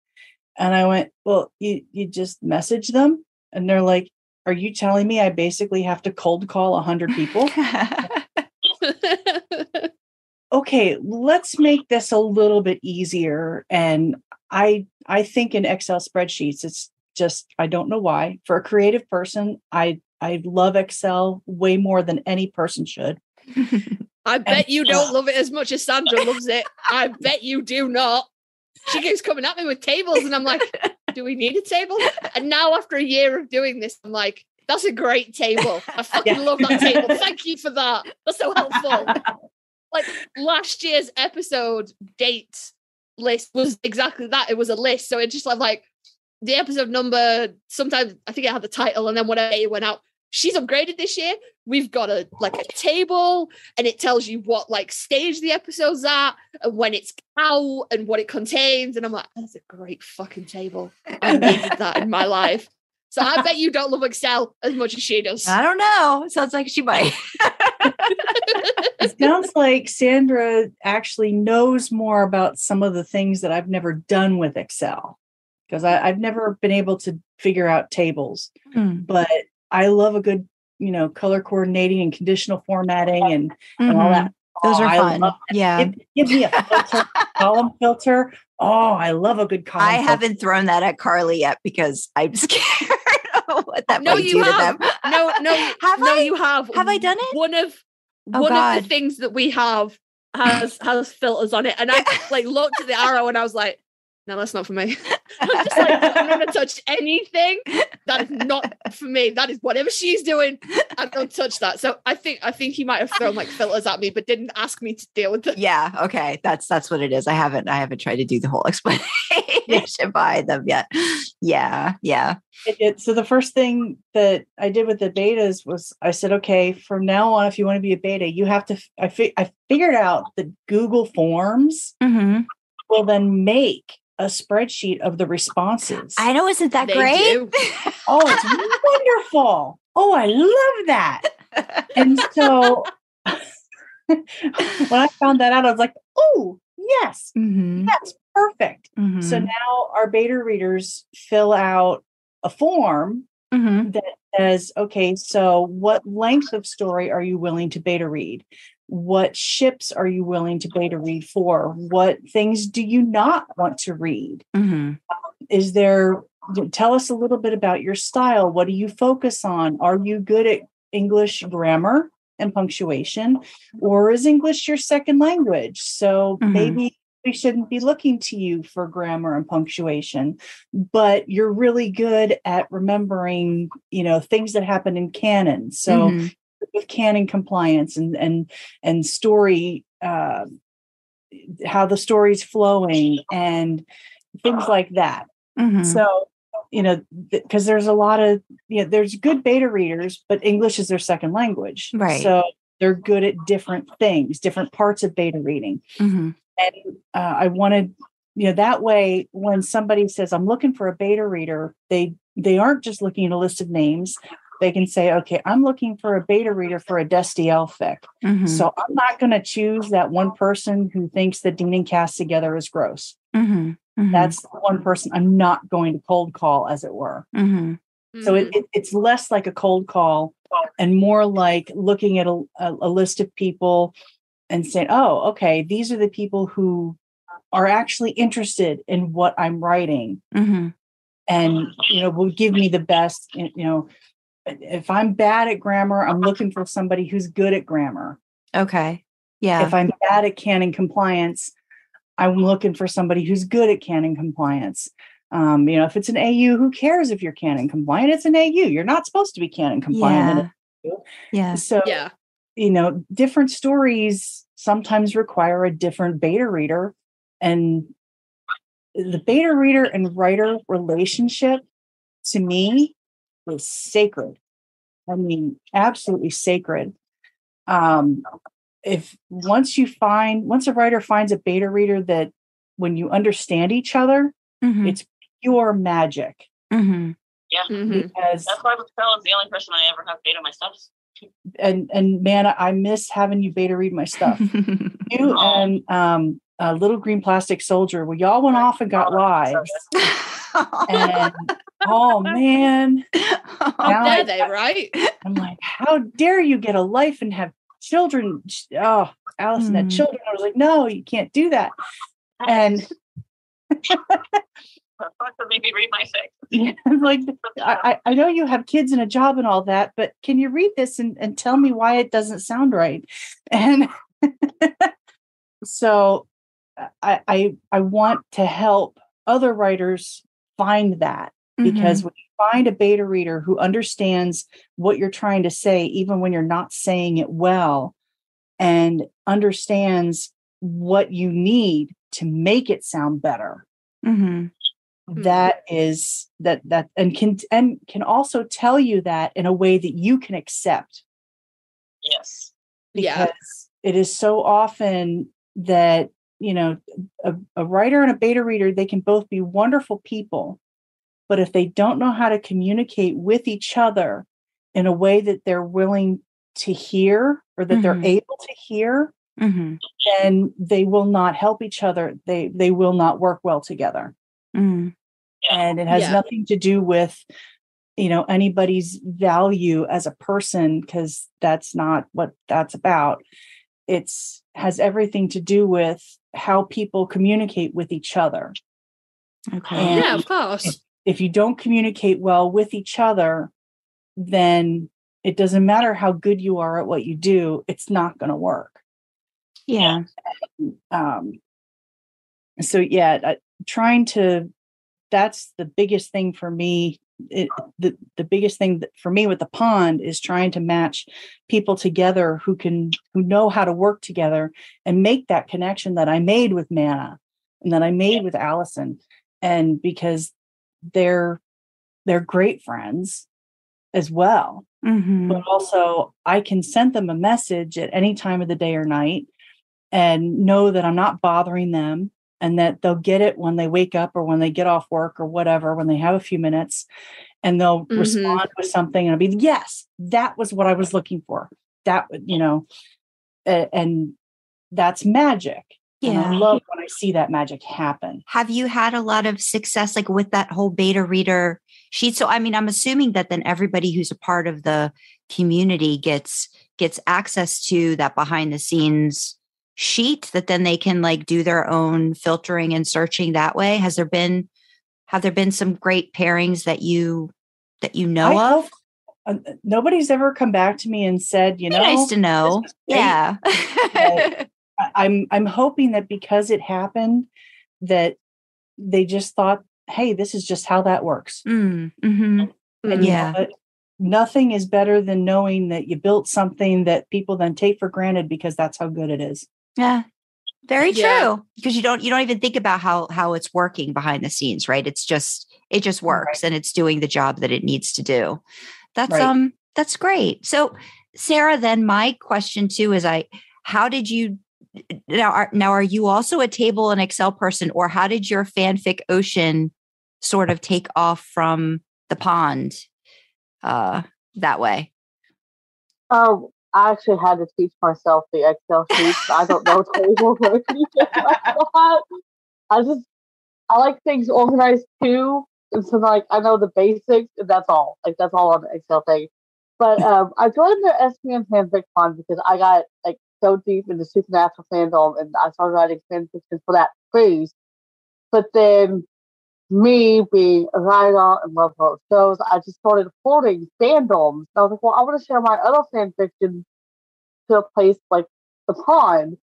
And I went, well, you just message them. And they're like, are you telling me I basically have to cold call 100 people? Okay, let's make this a little bit easier. And I think in Excel spreadsheets, it's just, I don't know why. For a creative person, I love Excel way more than any person should. I bet you don't love it as much as Sandra loves it. I bet you do not. She keeps coming at me with tables and I'm like, do we need a table? And now after a year of doing this, I'm like, that's a great table. I fucking love that table. Thank you for that. That's so helpful. Like last year's episode date list was exactly that. It was a list. So it just like the episode number, sometimes I think it had the title and then whatever it went out. She's upgraded this year. We've got a table and it tells you what like stage the episode's at and when it's out and what it contains. And I'm like, that's a great fucking table. I needed that in my life. So I bet you don't love Excel as much as she does. I don't know. It sounds like she might. It sounds like Sandra actually knows more about some of the things that I've never done with Excel because I've never been able to figure out tables. But I love a good, color coordinating and conditional formatting and all that. Those are fun. Yeah. Give me a filter, column filter. Oh, I love a good column I filter. haven't thrown that at Karlee yet because I'm scared. what that No, might you do have. to them. No, Have no, I? you have. Have I done it? One of the things that we have has filters on it, and I like looked at the arrow and I was like, no, that's not for me. I'm just like, I'm not gonna touch anything. That is not for me. That is whatever she's doing. I don't touch that. So I think he might have thrown like filters at me, but didn't ask me to deal with them. Yeah. Okay. That's what it is. I haven't tried to do the whole explanation behind them yet. Yeah. Yeah. So the first thing that I did with the betas was I said, okay, from now on, if you want to be a beta, you have to, I figured out that Google Forms will then make a spreadsheet of the responses. I know. Isn't that They great? do. Oh, it's wonderful. Oh, I love that. And so when I found that out, I was like, oh, yes, that's perfect. So now our beta readers fill out a form that says, okay, so what length of story are you willing to beta read? What ships are you willing to beta read for? What things do you not want to read? Is there, tell us a little bit about your style. What do you focus on? Are you good at English grammar and punctuation, or is English your second language? So maybe we shouldn't be looking to you for grammar and punctuation, but you're really good at remembering, things that happen in canon. So with canon compliance and story, how the story's flowing and things like that. So, because there's a lot of, there's good beta readers, but English is their second language. Right. So they're good at different things, different parts of beta reading. And I wanted, that way, when somebody says, I'm looking for a beta reader, they aren't just looking at a list of names. They can say, okay, I'm looking for a beta reader for a Destiel fic. So I'm not going to choose that one person who thinks that Dean and Cass together is gross. That's the one person I'm not going to cold call, as it were. So it's less like a cold call and more like looking at a list of people and saying, oh, okay, these are the people who are actually interested in what I'm writing. And, will give me the best, if I'm bad at grammar, I'm looking for somebody who's good at grammar. Okay. Yeah. If I'm bad at canon compliance, I'm looking for somebody who's good at canon compliance. If it's an AU, who cares if you're canon compliant? It's an AU. You're not supposed to be canon compliant. Yeah. So, different stories sometimes require a different beta reader. And the beta reader and writer relationship, to me, is sacred. I mean, absolutely sacred. If once a writer finds a beta reader that when you understand each other, it's pure magic. Yeah. Because that's why Carl is the only person I ever have beta my stuff. And man, I miss having you beta read my stuff. You and Little Green Plastic Soldier, well, y'all went off and got lives. And oh man, how dare they, right? I'm like, how dare you get a life and have children? Oh, Allison had children. I was like, no, you can't do that. And maybe read my fic. Yeah, like I know you have kids and a job and all that, but can you read this and tell me why it doesn't sound right? And so I want to help other writers find that, because when you find a beta reader who understands what you're trying to say, even when you're not saying it well, and understands what you need to make it sound better, that is that and can also tell you that in a way that you can accept. Yes. Because it is so often that, a writer and a beta reader, they can both be wonderful people, but if they don't know how to communicate with each other in a way that they're willing to hear, or that they're able to hear, then they will not help each other. They will not work well together. And it has nothing to do with, anybody's value as a person, because that's not what that's about. It's has everything to do with how people communicate with each other. Okay. And yeah, of course. if you don't communicate well with each other, then it doesn't matter how good you are at what you do, it's not going to work. Yeah. So yeah, that's the biggest thing for me. The biggest thing for me with the pond is trying to match people together who know how to work together and make that connection that I made with Manna and that I made with Allison. And because they're great friends as well. Mm-hmm. But also I can send them a message at any time of the day or night and know that I'm not bothering them, and that they'll get it when they wake up or when they get off work or whatever, when they have a few minutes, and they'll respond with something and I'll be, yes, that was what I was looking for. That, and that's magic. Yeah. And I love when I see that magic happen. Have you had a lot of success like with that whole beta reader sheet? So, I mean, I'm assuming that then everybody who's a part of the community gets access to that behind the scenes sheet that then they can like do their own filtering and searching that way. Have there been some great pairings that you know of? Nobody's ever come back to me and said, nice to know. Yeah. I'm hoping that because it happened that they just thought, hey, this is just how that works. Mm-hmm. And but nothing is better than knowing that you built something that people then take for granted because that's how good it is. Yeah. Very true. Because you don't even think about how it's working behind the scenes, right? It just works and it's doing the job that it needs to do. That's great. So Sarah, then my question too is how did you now are you also a table and Excel person, or how did your fanfic ocean sort of take off from the pond that way? Oh, I actually had to teach myself the Excel sheets. I don't know tables or anything like that. I like things organized too. And so like I know the basics and that's all. Like that's all on the Excel thing. But I joined the SPN FanFic Fund because I got like so deep into supernatural fandom and I started writing fanfiction for that craze. But then me being a writer and lover of shows, I just started holding fandoms. And I was like, well, I want to share my other fanfiction to a place like the pond,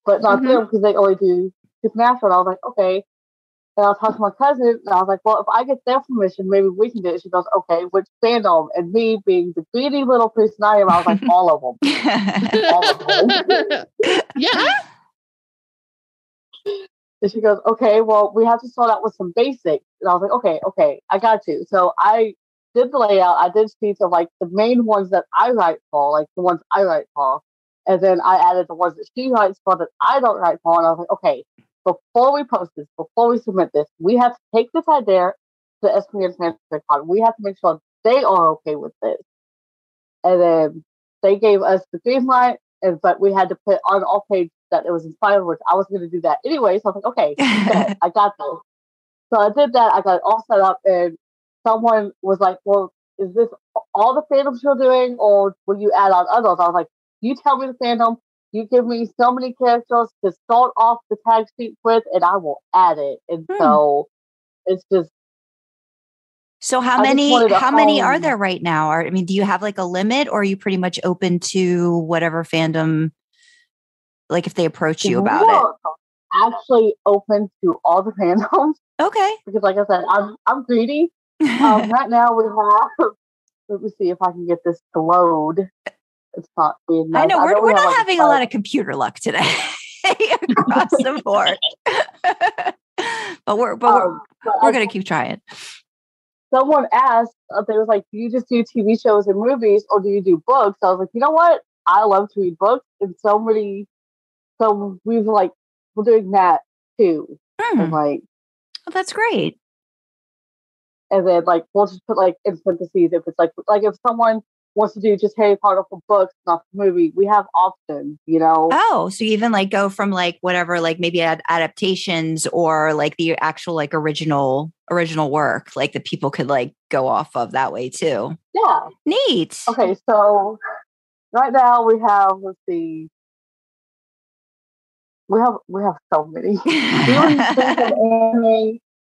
but not them because they only do supernatural. And I was like, okay. And I was talking to my cousin, and I was like, well, if I get their permission, maybe we can do it. She goes, okay, which fandom? And me being the greedy little person I am, I was like, all of them. All of them. Yeah. And she goes, okay, well, we have to start out with some basics. And I was like, okay, I got you. So I did the layout. I did sheets of like the main ones that I write for, like the ones I write for. And then I added the ones that she writes for that I don't write for. And I was like, okay, before we post this, before we submit this, we have to take this idea to SPN FanFic Fund. We have to make sure they are okay with this. And then they gave us the green light, but we had to put on our page that it was inspired, which I was going to do that anyway. So I was like, okay, I got this. So I did that. I got it all set up, and someone was like, well, is this all the fandoms you're doing, or will you add on others? I was like, you tell me the fandom. You give me so many characters to start off the tag sheet with, and I will add it. And so it's just. So how many are there right now? Do you have like a limit, or are you pretty much open to whatever fandom, like if they approach you about it? Actually open to all the fandoms. Okay. Because like I said, I'm greedy. Right now we have, let me see if I can get this to load. It's not being nice. I know we're not having a lot of computer luck today across the board. but we're going to keep trying. Someone asked, they was like, do you just do TV shows and movies, or do you do books? I was like, you know what? I love to read books, and so we're doing that too. And like, well, that's great. And then like we'll just put like in parentheses if it's like if someone wants to do just Harry Potter for books, not the movie, we have options, Oh, so you even like go from like whatever, like maybe adaptations or like the actual like original work, like that people could like go off of that way too. Yeah. Neat. Okay, so right now we have, let's see. We have so many.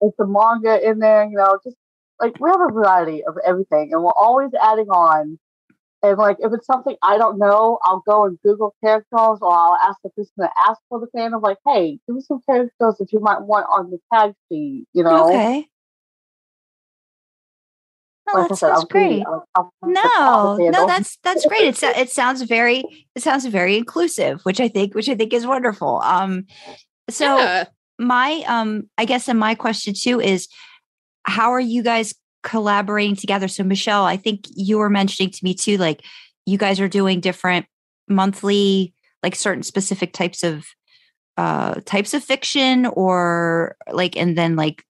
It's the manga in there, just like we have a variety of everything, and we're always adding on. And like, if it's something I don't know, I'll go and Google characters, or I'll ask the person that asked for the fandom, like, "Hey, give me some characters that you might want on the tag sheet." You know? Okay. No, Like that I said, sounds great. No, that's great. It sounds very inclusive, which I think is wonderful. So Yeah. my I guess and my question too is, how are you guys collaborating together? So Michelle, I think you were mentioning to me too, like you guys are doing different monthly, like certain specific types of fiction, or like, and then like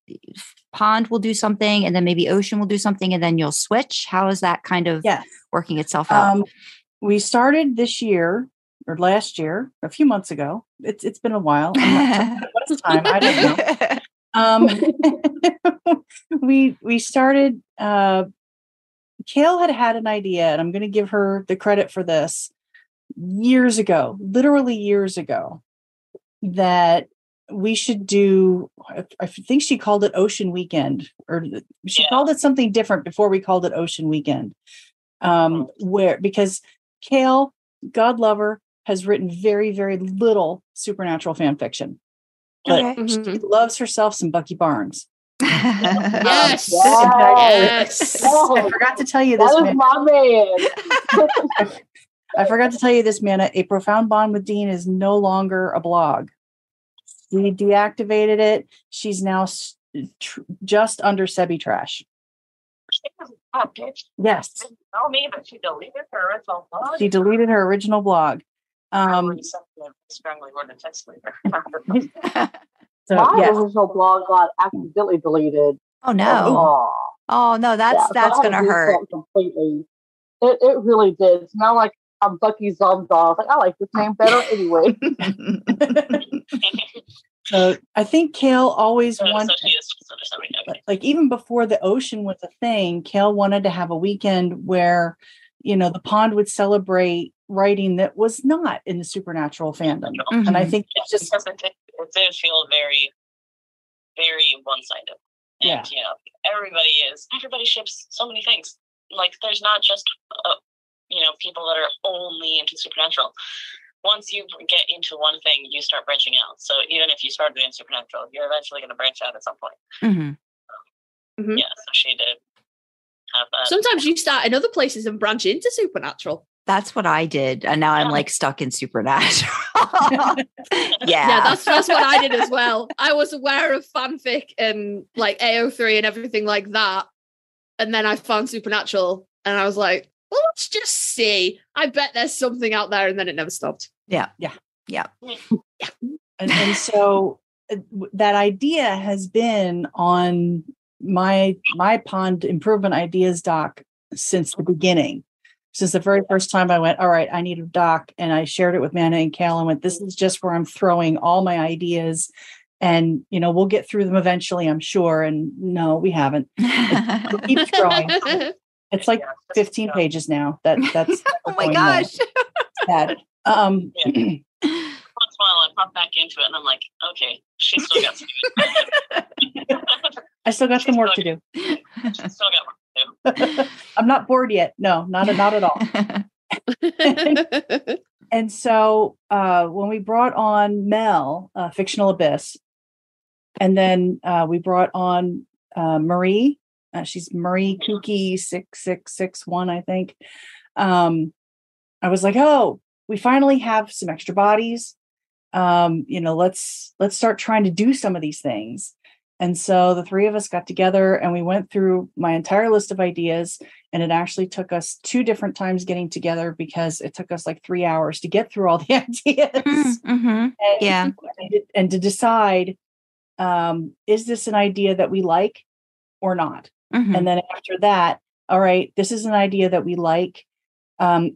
Pond will do something, and then maybe Ocean will do something, and then you'll switch. How is that kind of working itself out? We started this year or last year, a few months ago. It's been a while. What's time? I don't know. We started. Kale had an idea, and I'm going to give her the credit for this. Years ago, literally years ago, that we should do, I think she called it Ocean Weekend, or she called it something different before we called it Ocean Weekend. Because Kale, God love her, has written very, very little supernatural fan fiction. But she loves herself some Bucky Barnes. Yes. I forgot to tell you this. That is my man. I forgot to tell you this, Manna. A Profound Bond with Dean is no longer a blog. We deactivated it. She's now just under Sebi Trash. Yes. Tell me that she deleted her original blog. She deleted her original blog. Strongly worded text later. So, my original blog got accidentally deleted. Oh no! Oh no! That's gonna hurt. Completely. It really did. It's now like I'm Bucky Zomdar. I was like, I like this name better anyway. So I think Kale always wanted, like even before the Ocean was a thing, Kale wanted to have a weekend where, the Pond would celebrate writing that was not in the supernatural fandom. Mm-hmm. And I think it's just because it did feel very, very one-sided. And, everybody ships so many things. Like there's not just, people that are only into supernatural. Once you get into one thing, you start branching out. So even if you started in supernatural, you're eventually going to branch out at some point. Mm-hmm. Yeah, so she did have that. Sometimes you start in other places and branch into supernatural. That's what I did, and now I'm like stuck in supernatural. Yeah, that's what I did as well. I was aware of fanfic and like AO3 and everything like that, and then I found supernatural, and I was like, well, let's just see. I bet there's something out there, and then it never stopped. Yeah. And so that idea has been on my Pond Improvement Ideas doc since the beginning. Since the very first time I went, all right, I need a doc, and I shared it with Manna and Cal and went, this is just where I'm throwing all my ideas, and we'll get through them eventually, I'm sure. And no, we haven't. It keeps growing. It's like 15 pages now. That's oh my gosh. Sad. Once in a while, I pop back into it, and I'm like, okay, she's still got some. I still got some work to do. She's still got work to do. I'm not bored yet. No, not at all. And so when we brought on Mel, Fictional Abyss, and then we brought on Marie. She's Marie Kooky 6661, I think. I was like, oh, we finally have some extra bodies. Let's start trying to do some of these things. And so the three of us got together and we went through my entire list of ideas, and it actually took us 2 different times getting together because it took us like 3 hours to get through all the ideas. Mm-hmm. And to decide, is this an idea that we like or not? Mm-hmm. And then after that, all right, this is an idea that we like.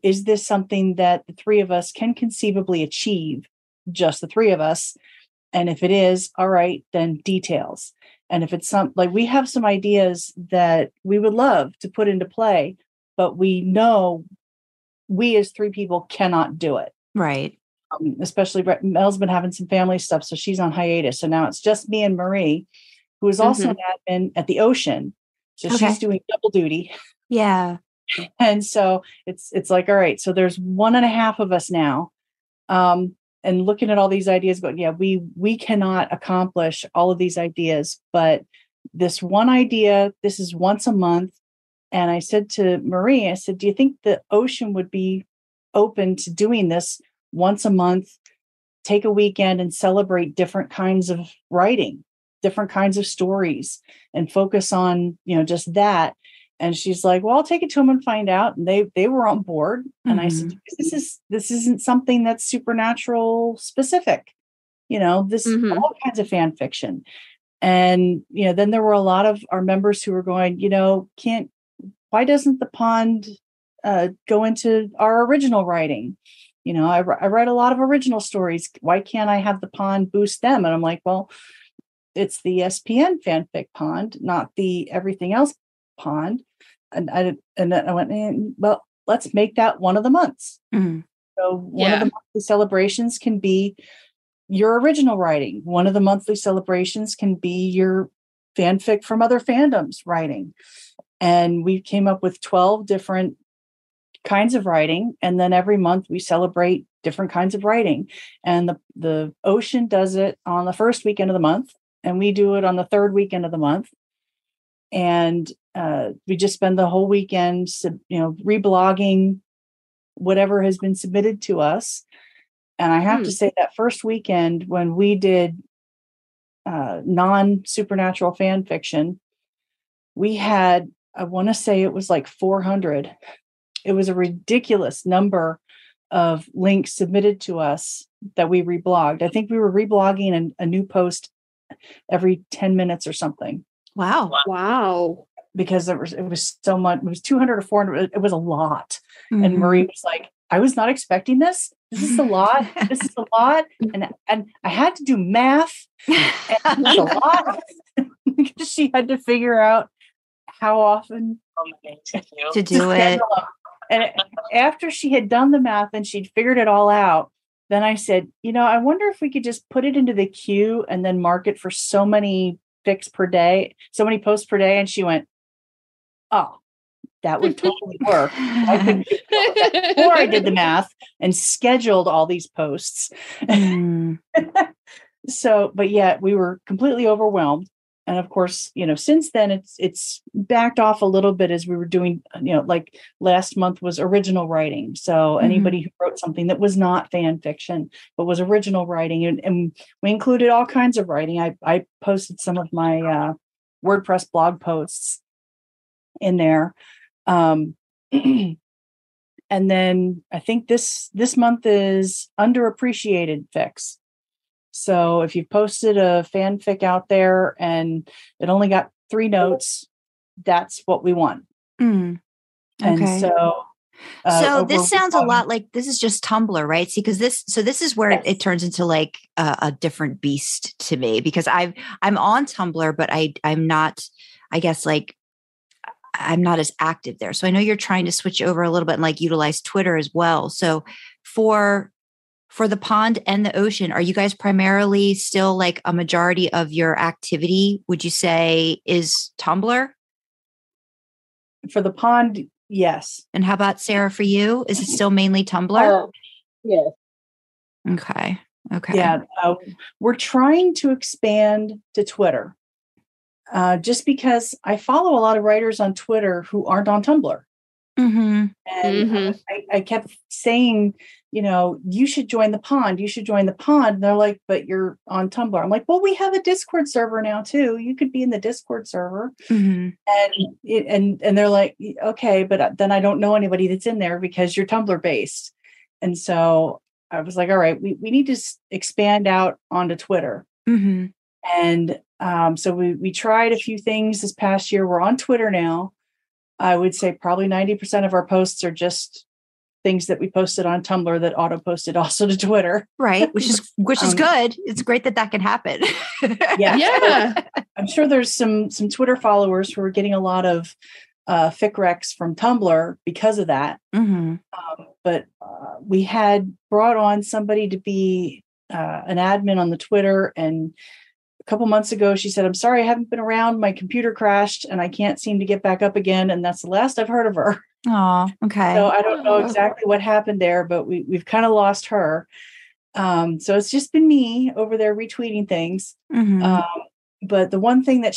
Is this something that the three of us can conceivably achieve, just the three of us? And if it is, all right, then details. And if it's we have some ideas that we would love to put into play, but we know we as 3 people cannot do it. Right. Especially Mel's been having some family stuff, so she's on hiatus. So now it's just me and Marie, who is also an admin at the Ocean. So she's doing double duty. Yeah. And so it's like, all right, so there's 1.5 of us now. And looking at all these ideas going, yeah, we cannot accomplish all of these ideas, but this one idea, this is once a month. And I said to Marie, I said, do you think the ocean would be open to doing this once a month, take a weekend and celebrate different kinds of writing, different kinds of stories, and focus on, just that? And she's like, well, I'll take it to them and find out. And they were on board. And I said, this isn't something that's supernatural specific. This is all kinds of fan fiction. And, then there were a lot of our members who were going, why doesn't the pond go into our original writing? I write a lot of original stories. Why can't I have the pond boost them? And I'm like, well, it's the SPN fanfic pond, not the everything else pond. And I went, well, let's make that one of the months. So one of the monthly celebrations can be your original writing. One of the monthly celebrations can be your fanfic from other fandoms writing. And we came up with 12 different kinds of writing. And then every month we celebrate different kinds of writing. And the ocean does it on the first weekend of the month. And we do it on the third weekend of the month. And we just spend the whole weekend, reblogging whatever has been submitted to us. And I have to say that first weekend when we did non-supernatural fan fiction, we had, I want to say it was like 400. It was a ridiculous number of links submitted to us that we reblogged. I think we were reblogging a new post every 10 minutes or something. Wow. Because it was so much. It was 200 or 400. It was a lot. And Marie was like, I was not expecting this. This is a lot. This is a lot. And I had to do math. And it was a lot. Because she had to figure out how often to do it. And after she had done the math and she'd figured it all out, then I said, I wonder if we could just put it into the queue and then mark it for so many fics per day, so many posts per day. And she went, oh, that would totally work. I couldn't do that before I did the math and scheduled all these posts. So, but yeah, we were completely overwhelmed. And of course, since then it's backed off a little bit as we were doing, like last month was original writing. So anybody who wrote something that was not fan fiction, but was original writing, and we included all kinds of writing. I posted some of my WordPress blog posts in there. And then I think this month is underappreciated fics. So if you've posted a fanfic out there and it only got 3 notes, that's what we want. Okay. And so this sounds a lot like this is just Tumblr, right? See, because this is where it turns into like a different beast to me, because I'm on Tumblr, but I'm not, I guess, like I'm not as active there. So I know you're trying to switch over a little bit and like utilize Twitter as well. So for the pond and the ocean, are you guys primarily still like a majority of your activity, would you say, is Tumblr? For the pond, yes. And how about Sarah, for you? Is it still mainly Tumblr? Yes. Okay. Yeah. We're trying to expand to Twitter just because I follow a lot of writers on Twitter who aren't on Tumblr. And I kept saying, you should join the pond. You should join the pond. And they're like, but you're on Tumblr. I'm like, well, we have a Discord server now too. You could be in the Discord server. And they're like, okay, but then I don't know anybody that's in there because you're Tumblr based. And so I was like, all right, we need to expand out onto Twitter. And so we tried a few things this past year. We're on Twitter now. I would say probably 90% of our posts are just things that we posted on Tumblr that auto posted also to Twitter. Right. Which is good. It's great that can happen. Yeah. I'm sure there's some Twitter followers who are getting a lot of fic recs from Tumblr because of that. But we had brought on somebody to be an admin on the Twitter and couple months ago, she said, "I'm sorry, I haven't been around. My computer crashed and I can't seem to get back up again." And that's the last I've heard of her. Oh, okay. So I don't know exactly what happened there, but we've kind of lost her. So it's just been me over there retweeting things. Mm-hmm. But the one thing that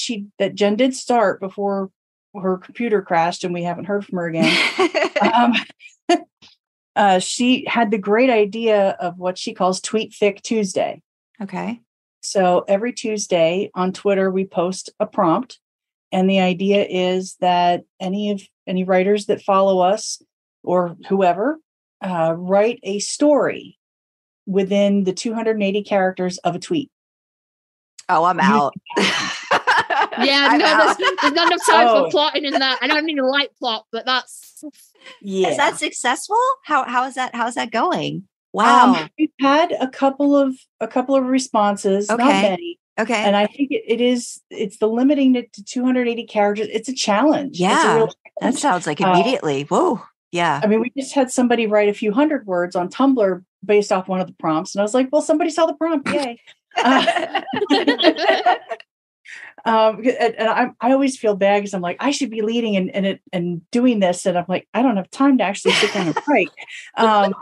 Jen did start before her computer crashed and we haven't heard from her again, she had the great idea of what she calls TweetFic Tuesday. Okay. So every Tuesday on Twitter, we post a prompt. And the idea is that any writers that follow us or whoever write a story within the 280 characters of a tweet. Oh, I'm out. Yeah, there's not enough time for plotting in that. I don't need a light plot, but that's Is that successful? How is that going? Wow. We've had a couple of responses, not many. Okay. And I think it's the limiting it to 280 characters. It's a challenge. Yeah. It's a real challenge. That sounds like immediately. Whoa. Yeah. I mean, we just had somebody write a few hundred words on Tumblr based off one of the prompts. And I was like, well, somebody saw the prompt. Yay. And I always feel bad because I'm like, I should be leading and doing this. And I'm like, I don't have time to actually sit down and write. I'm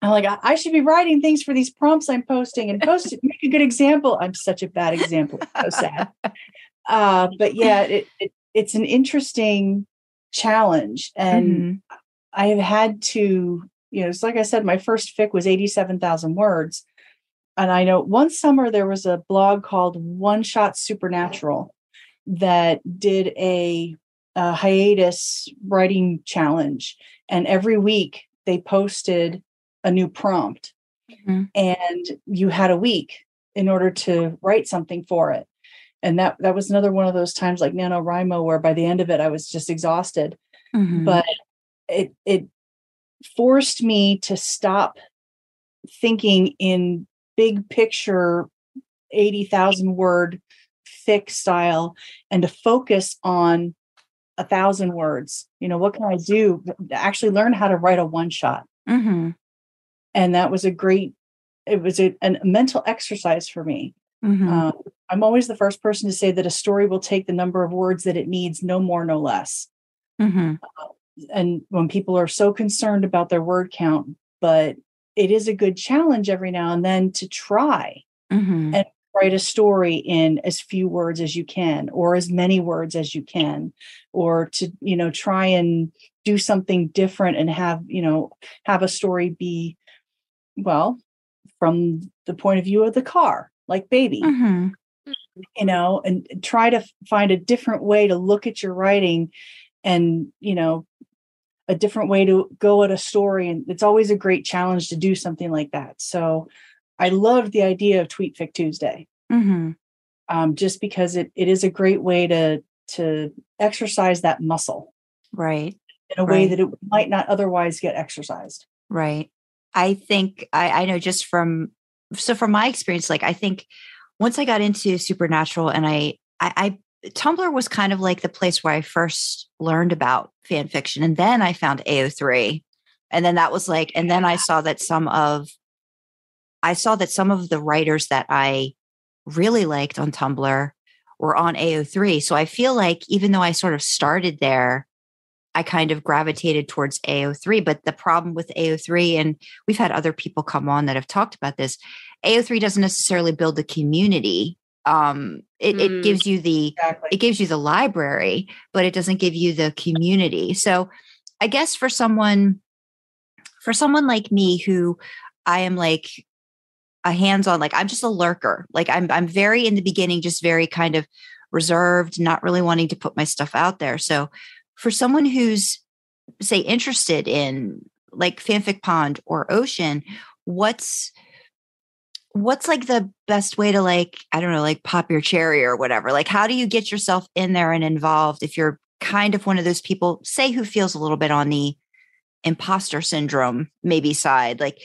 like, I should be writing things for these prompts I'm posting and make a good example. I'm such a bad example. It's so sad. But yeah, it's an interesting challenge. And I have had to, it's like I said, my first fic was 87,000 words. And I know one summer there was a blog called One Shot Supernatural that did a hiatus writing challenge. And every week they posted a new prompt, and you had a week in order to write something for it. And that was another one of those times like NaNoWriMo, where by the end of it, I was just exhausted. But it forced me to stop thinking in big picture, 80,000 word fic style, and to focus on 1,000 words. What can I do? Actually learn how to write a one shot. And that was a mental exercise for me. I'm always the first person to say that a story will take the number of words that it needs, no more, no less. And when people are so concerned about their word count, but it is a good challenge every now and then to try and write a story in as few words as you can, or as many words as you can, or to, try and do something different and have a story be, well, from the point of view of the car, like Baby, and try to find a different way to look at your writing and, a different way to go at a story. And it's always a great challenge to do something like that. So I loved the idea of TweetFic Tuesday, just because it is a great way to exercise that muscle. Right. In a way that it might not otherwise get exercised. Right. I think I know just from my experience, like I think once I got into Supernatural and I Tumblr was kind of like the place where I first learned about fan fiction. And then I found AO3. And then that was like, and then I saw that some of the writers that I really liked on Tumblr were on AO3. So I feel like even though I sort of started there, I kind of gravitated towards AO3. But the problem with AO3, and we've had other people come on that have talked about this, AO3 doesn't necessarily build a community. It gives you it gives you the library, but it doesn't give you the community. So I guess for someone like me, who I am like a hands-on, like I'm just a lurker. Like I'm very in the beginning, just very kind of reserved, not really wanting to put my stuff out there. So for someone who's, say, interested in like Fanfic Pond or Ocean, what's like the best way to, like, I don't know, like pop your cherry or whatever? Like, how do you get yourself in there and involved if you're kind of one of those people, say, who feels a little bit on the imposter syndrome maybe side? Like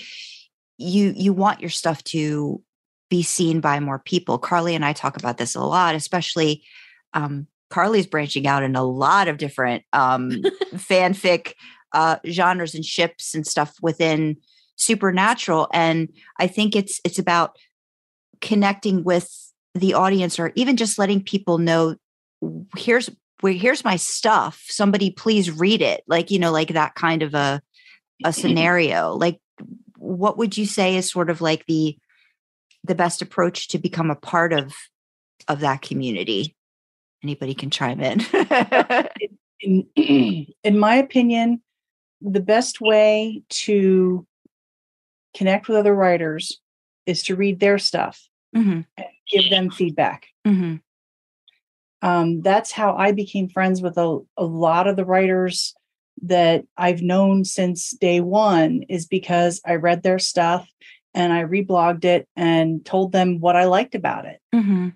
you want your stuff to be seen by more people. Karlee and I talk about this a lot, especially Karlee's branching out in a lot of different fanfic genres and ships and stuff within Supernatural. And I think it's about connecting with the audience, or even just letting people know, here's my stuff. Somebody please read it. Like, like that kind of a scenario. Like, what would you say is sort of like the best approach to become a part of that community? Anybody can chime in. In my opinion, the best way to connect with other writers is to read their stuff and give them feedback. That's how I became friends with a lot of the writers that I've known since day one, is because I read their stuff and I reblogged it and told them what I liked about it. And,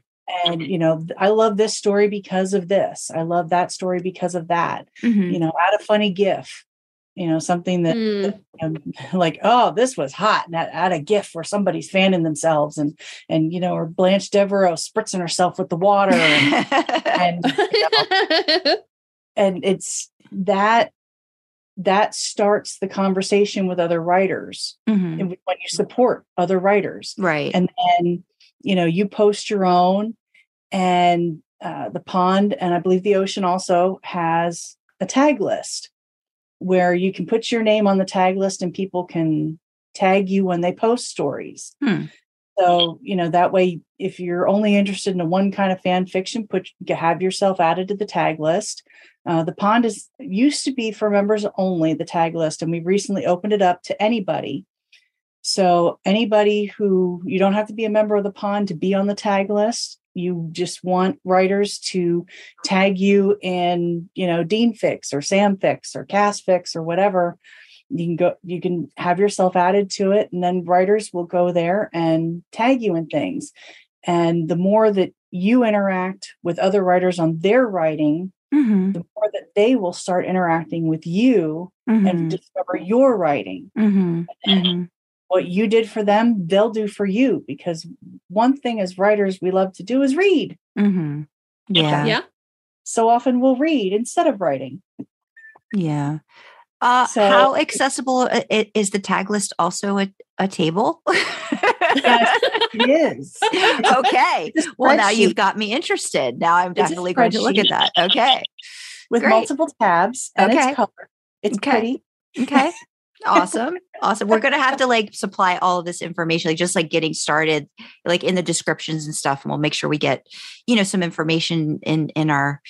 I love this story because of this. I love that story because of that. Add a funny GIF, something that like, oh, this was hot. And add a GIF where somebody's fanning themselves and or Blanche Devereaux spritzing herself with the water. And it's that starts the conversation with other writers. And when you support other writers. Right. And then, you post your own, and the pond, and I believe the ocean also has a tag list where you can put your name on the tag list and people can tag you when they post stories. So, that way, if you're only interested in one kind of fan fiction, have yourself added to the tag list. The pond used to be for members only, the tag list, and we've recently opened it up to anybody. So anybody who, you don't have to be a member of the pond to be on the tag list. You just want writers to tag you in, Dean Fix or Sam Fix or Cass Fix or whatever. You can have yourself added to it, and then writers will go there and tag you in things. And the more that you interact with other writers on their writing, the more that they will start interacting with you and discover your writing. What you did for them, they'll do for you, because one thing as writers we love to do is read. Yeah. So often we'll read instead of writing. Yeah. How accessible is the tag list? Also a table? Yes, it is. Okay. Well, now you've got me interested. Now I'm definitely going to look at that. Okay. With multiple tabs and it's colored. It's pretty. Okay. Awesome. We're going to have to supply all of this information, just getting started, in the descriptions and stuff. And we'll make sure we get, some information in our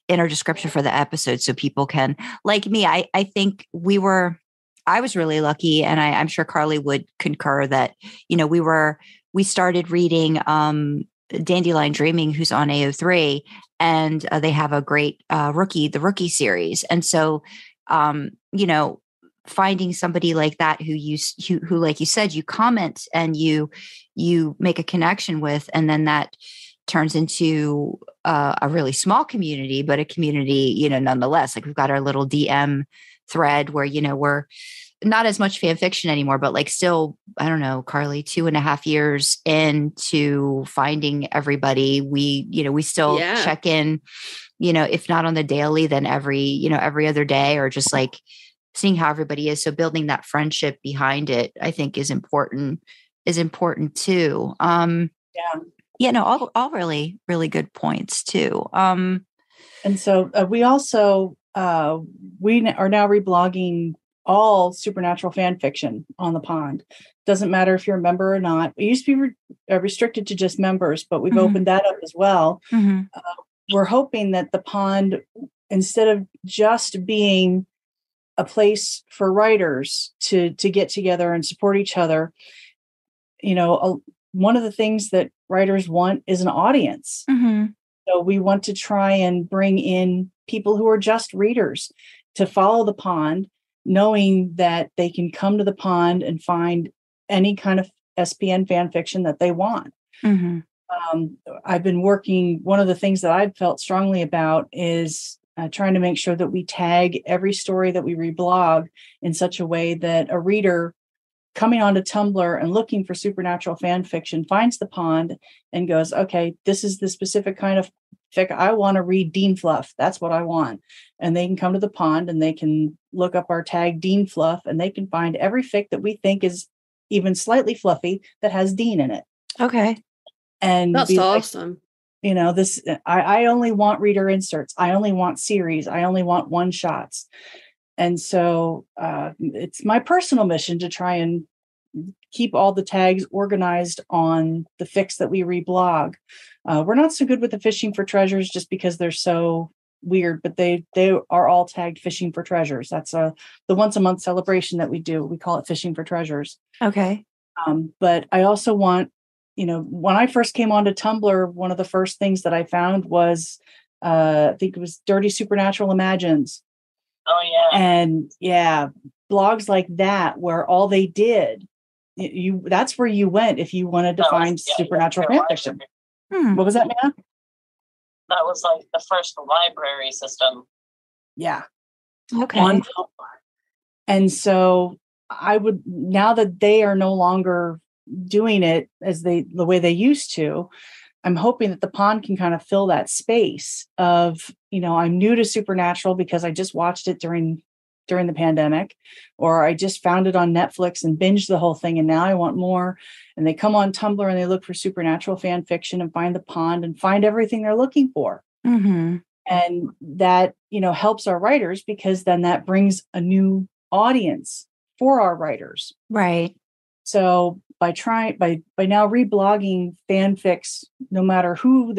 description for the episode, so people can, like me, I think I was really lucky, and I'm sure Karlee would concur that, we started reading Dandelion Dreaming, who's on AO3, and they have a great the Rookie series. And so, finding somebody like that who, like you said, you comment and you make a connection with, and then that turns into a really small community, but a community, nonetheless. We've got our little DM thread where, we're not as much fan fiction anymore, but still, I don't know, Karlee, 2.5 years into finding everybody, we still check in, if not on the daily, then every other day, or just seeing how everybody is. So building that friendship behind it, I think is important too. All really, really good points too. And so we also, we are now reblogging all supernatural fan fiction on the pond. Doesn't matter if you're a member or not. It used to be restricted to just members, but we've opened that up as well. We're hoping that the pond, instead of just being a place for writers to get together and support each other, one of the things that writers want is an audience. So we want to try and bring in people who are just readers to follow the pond, knowing that they can come to the pond and find any kind of SPN fan fiction that they want. I've been working, one of the things that I've felt strongly about is trying to make sure that we tag every story that we reblog in such a way that a reader coming onto Tumblr and looking for supernatural fan fiction finds the pond and goes, okay, this is the specific kind of fic I want to read. Dean Fluff, that's what I want. And they can come to the pond and they can look up our tag Dean Fluff, and they can find every fic that we think is even slightly fluffy that has Dean in it. Okay. and That's be like, awesome. this, I only want reader inserts. I only want series. I only want one shots. And so it's my personal mission to try and keep all the tags organized on the fics that we reblog. We're not so good with the fishing for treasures just because they're so weird, but they are all tagged fishing for treasures. That's the once a month celebration that we do. We call it fishing for treasures. Okay. But I also want, when I first came onto Tumblr, one of the first things that I found was, I think it was Dirty Supernatural Imagines. Oh yeah. And yeah, blogs like that, where all they did, that's where you went if you wanted to find supernatural fan fiction. What was that, Nana? That was like the first library system. Yeah. Okay. And so I would, now that they are no longer doing it the way they used to, I'm hoping that the pond can kind of fill that space of, I'm new to Supernatural because I just watched it during the pandemic, or I just found it on Netflix and binged the whole thing, and now I want more. And they come on Tumblr and they look for supernatural fan fiction and find the pond and find everything they're looking for. Mm-hmm. And that, helps our writers, because then that brings a new audience for our writers. Right. So by now reblogging fanfics, no matter who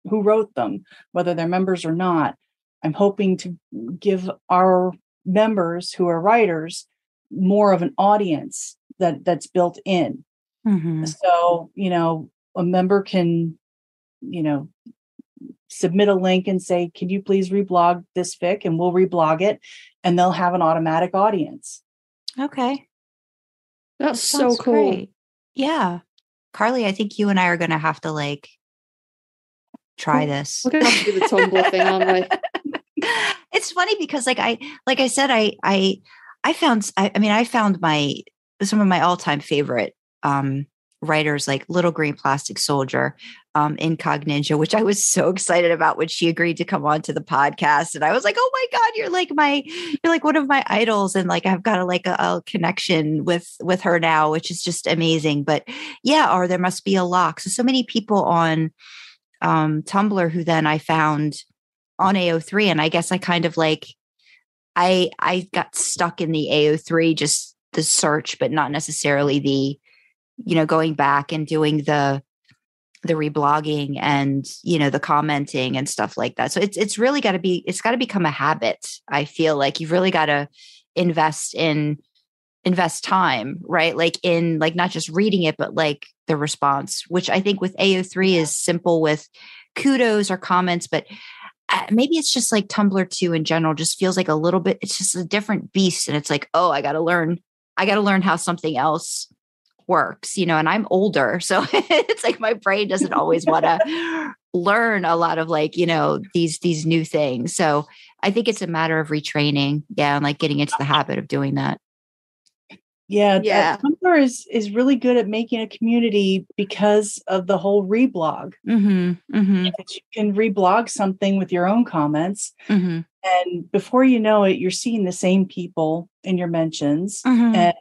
wrote them, whether they're members or not, I'm hoping to give our members who are writers more of an audience that's built in. Mm-hmm. So, a member can, submit a link and say, can you please reblog this fic? And we'll reblog it, and they'll have an automatic audience. Okay. That's so cool. Great. Yeah. Karlee, I think you and I are going to have to try this. We're going to have to do the Tumblr thing, aren't we? It's funny because I said, I found some of my all-time favorite writers, like Little Green Plastic Soldier, Incog Ninja, which I was so excited about when she agreed to come on to the podcast. And I was like, oh my God, you're like one of my idols. And I've got a connection with her now, which is just amazing. But yeah, or there must be a lock. So many people on Tumblr who then I found on AO3. And I guess I kind of I got stuck in the AO3, just the search, but not necessarily the, going back and doing the reblogging and, the commenting and stuff like that. So it's really got to become a habit. I feel like you've really got to invest time, right? Not just reading it, but the response, which I think with AO3 is simple with kudos or comments, but maybe it's just Tumblr too in general just feels like a little bit, it's just a different beast. And it's oh, I got to learn how something else works, and I'm older. So it's my brain doesn't always want to learn a lot of these new things. So I think it's a matter of retraining. Yeah. And getting into the habit of doing that. Yeah. Tumblr is really good at making a community because of the whole reblog. Mm-hmm. Mm-hmm. You can reblog something with your own comments. Mm-hmm. And before you know it, you're seeing the same people in your mentions. Mm-hmm. And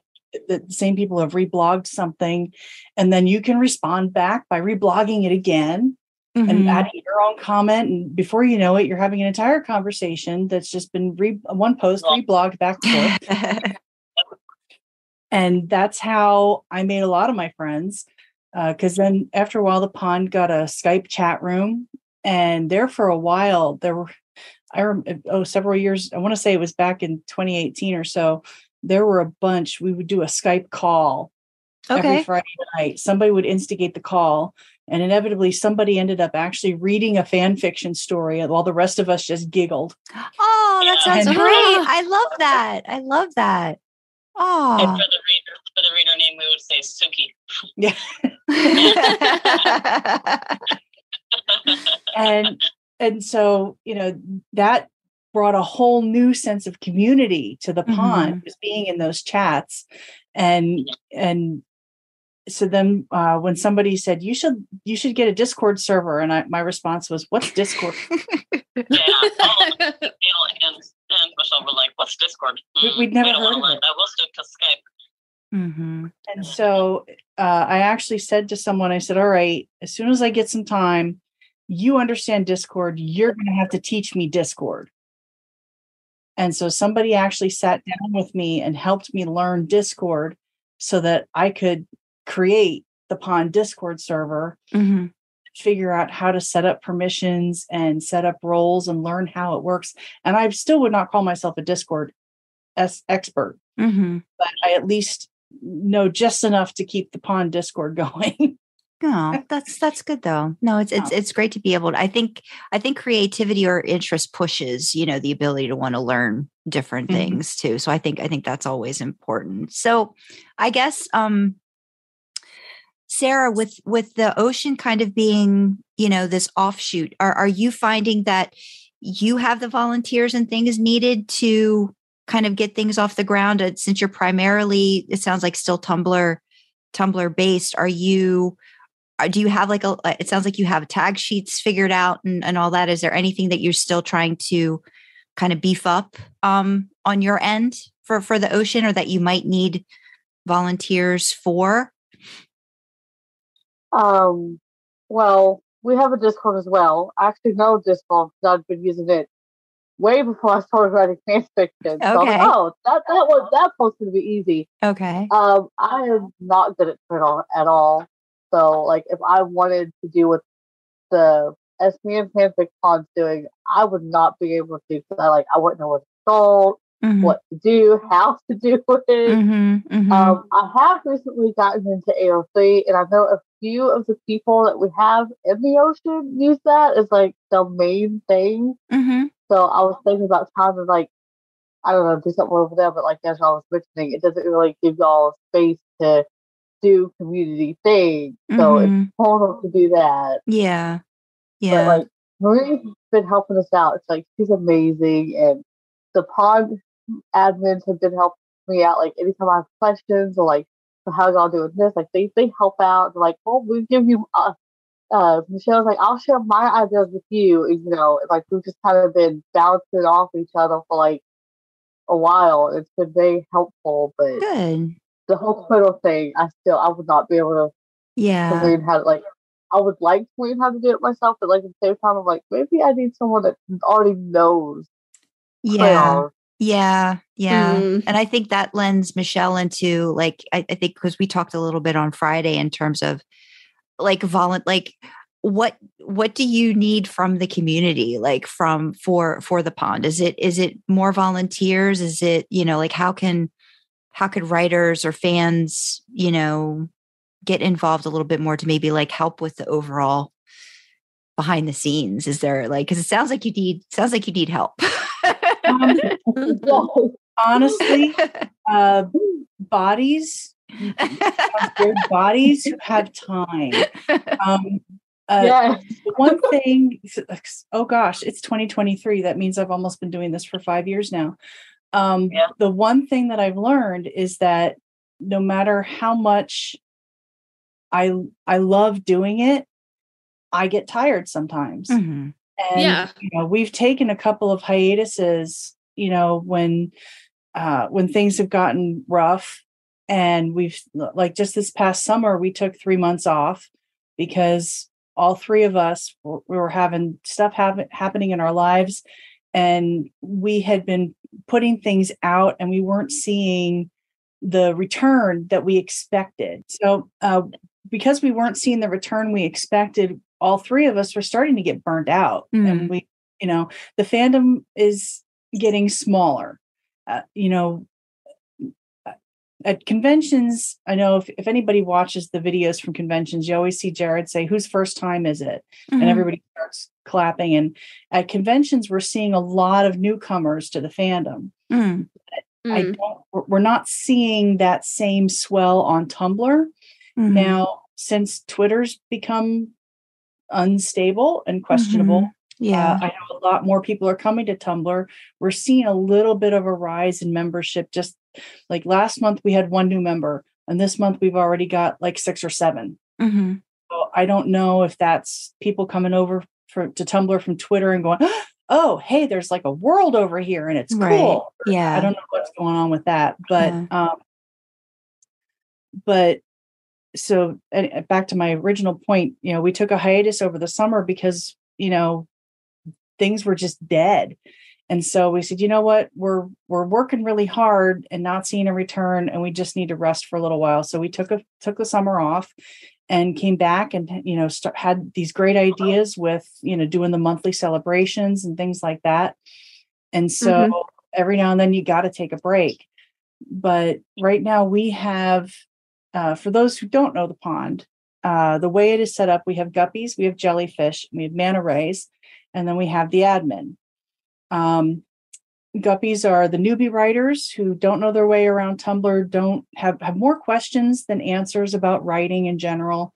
the same people have reblogged something, and then you can respond back by reblogging it again. Mm-hmm. And adding your own comment. And before you know it, you're having an entire conversation that's just been one post reblogged back and forth. And that's how I made a lot of my friends. Because then after a while, the pond got a Skype chat room, and there for a while, several years, I want to say it was back in 2018 or so, there were a bunch. We would do a Skype call every Friday night. Somebody would instigate the call, and inevitably somebody ended up actually reading a fan fiction story while the rest of us just giggled. Oh, that sounds great. I love that. Oh. And for the reader name, we would say Suki. Yeah. and so, that brought a whole new sense of community to the pond, was being in those chats. And so then when somebody said, you should get a Discord server, and my response was, what's Discord? Yeah, and Michelle were like, what's Discord? We'd never heard of it. That was just Skype. Mm-hmm. And so I actually said to someone, I said, all right, as soon as I get some time, you understand Discord, you're going to have to teach me Discord. And so somebody actually sat down with me and helped me learn Discord so that I could create the Pond Discord server, figure out how to set up permissions and set up roles and learn how it works. And I still would not call myself a Discord expert, but I at least know just enough to keep the Pond Discord going. No, that's good though. No, it's great to be able to, I think creativity or interest pushes, the ability to want to learn different things too. So I think that's always important. So I guess, Sarah, with the ocean kind of being, this offshoot, are you finding that you have the volunteers and things needed to kind of get things off the ground? Since you're primarily, it sounds like still Tumblr based, do you have it sounds like you have tag sheets figured out and all that. Is there anything that you're still trying to kind of beef up on your end for the ocean, or that you might need volunteers for? Well, we have a Discord as well. I actually know Discord because I've been using it way before I started writing fan fiction. Okay. So I'm like, that post's gonna be easy. Okay. I am not good at Twitter at all. So, like, if I wanted to do what the SPN FanFic Pod's doing, I would not be able to, because I wouldn't know what to start, what to do, how to do it. I have recently gotten into AOC, and I know a few of the people that we have in the ocean use that as, like, the main thing. So I was thinking about trying to, like, I don't know, do something over there, but, like, as I was mentioning, it doesn't really give y'all space to do community things, so it's harder to do that. Yeah. But like Marie's been helping us out. It's like she's amazing, and the Pond admins have been helping me out. Like anytime I have questions or like, so how y'all doing this? Like they help out. They're like, well, we give you. Michelle's like, I'll share my ideas with you. And, like we've just kind of been bouncing off each other for like a while. It's been very helpful, but good. The whole Twitter thing, I would not be able to learn how to, like, I would like to learn how to do it myself, but like at the same time, I'm like, maybe I need someone that already knows. Yeah. And I think that lends Michelle into, like, I think because we talked a little bit on Friday in terms of like what do you need from the community, like for the Pond? Is it more volunteers? Is it, like how could writers or fans, get involved a little bit more to maybe like help with the overall behind the scenes? Is there because it sounds like you need help. Honestly, bodies who have time. One thing, oh gosh, it's 2023. That means I've almost been doing this for 5 years now. The one thing that I've learned is that no matter how much I love doing it, I get tired sometimes. And we've taken a couple of hiatuses, when things have gotten rough, and we've, like, just this past summer we took 3 months off because all three of us we were having stuff happening in our lives, and we had been putting things out and we weren't seeing the return that we expected. So because we weren't seeing the return we expected, all three of us were starting to get burnt out. And we, the fandom is getting smaller. At conventions, I know if anybody watches the videos from conventions, you always see Jared say, whose first time is it? And everybody starts clapping. And at conventions, we're seeing a lot of newcomers to the fandom. We're not seeing that same swell on Tumblr. Now, since Twitter's become unstable and questionable, I know a lot more people are coming to Tumblr. We're seeing a little bit of a rise in membership. Just like last month, we had 1 new member, and this month we've already got like 6 or 7. So I don't know if that's people coming over to Tumblr from Twitter and going, oh, hey, there's like a world over here and it's cool. Yeah. I don't know what's going on with that, but so back to my original point, we took a hiatus over the summer because, things were just dead. And so we said, you know what, we're working really hard and not seeing a return, and we just need to rest for a little while. So we took the summer off and came back and, had these great ideas with, doing the monthly celebrations and things like that. And so every now and then you got to take a break. But right now we have, for those who don't know the pond, the way it is set up, we have guppies, we have jellyfish, we have manta rays, and then we have the admin. Guppies are the newbie writers who don't know their way around Tumblr, don't have more questions than answers about writing in general,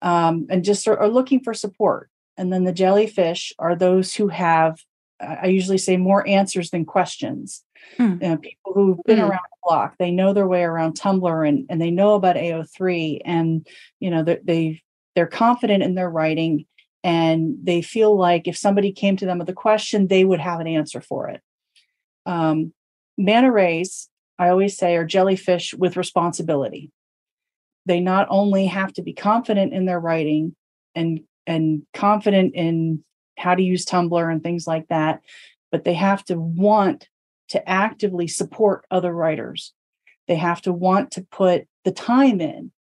and just are looking for support. And then the jellyfish are those who have, I usually say, more answers than questions. People who've been around the block, they know their way around Tumblr and they know about AO3, and they're confident in their writing, and they feel like if somebody came to them with a question, they would have an answer for it. Manta rays, I always say, are jellyfish with responsibility. They not only have to be confident in their writing and confident in how to use Tumblr and things like that, but they have to want to actively support other writers. They have to want to put the time in,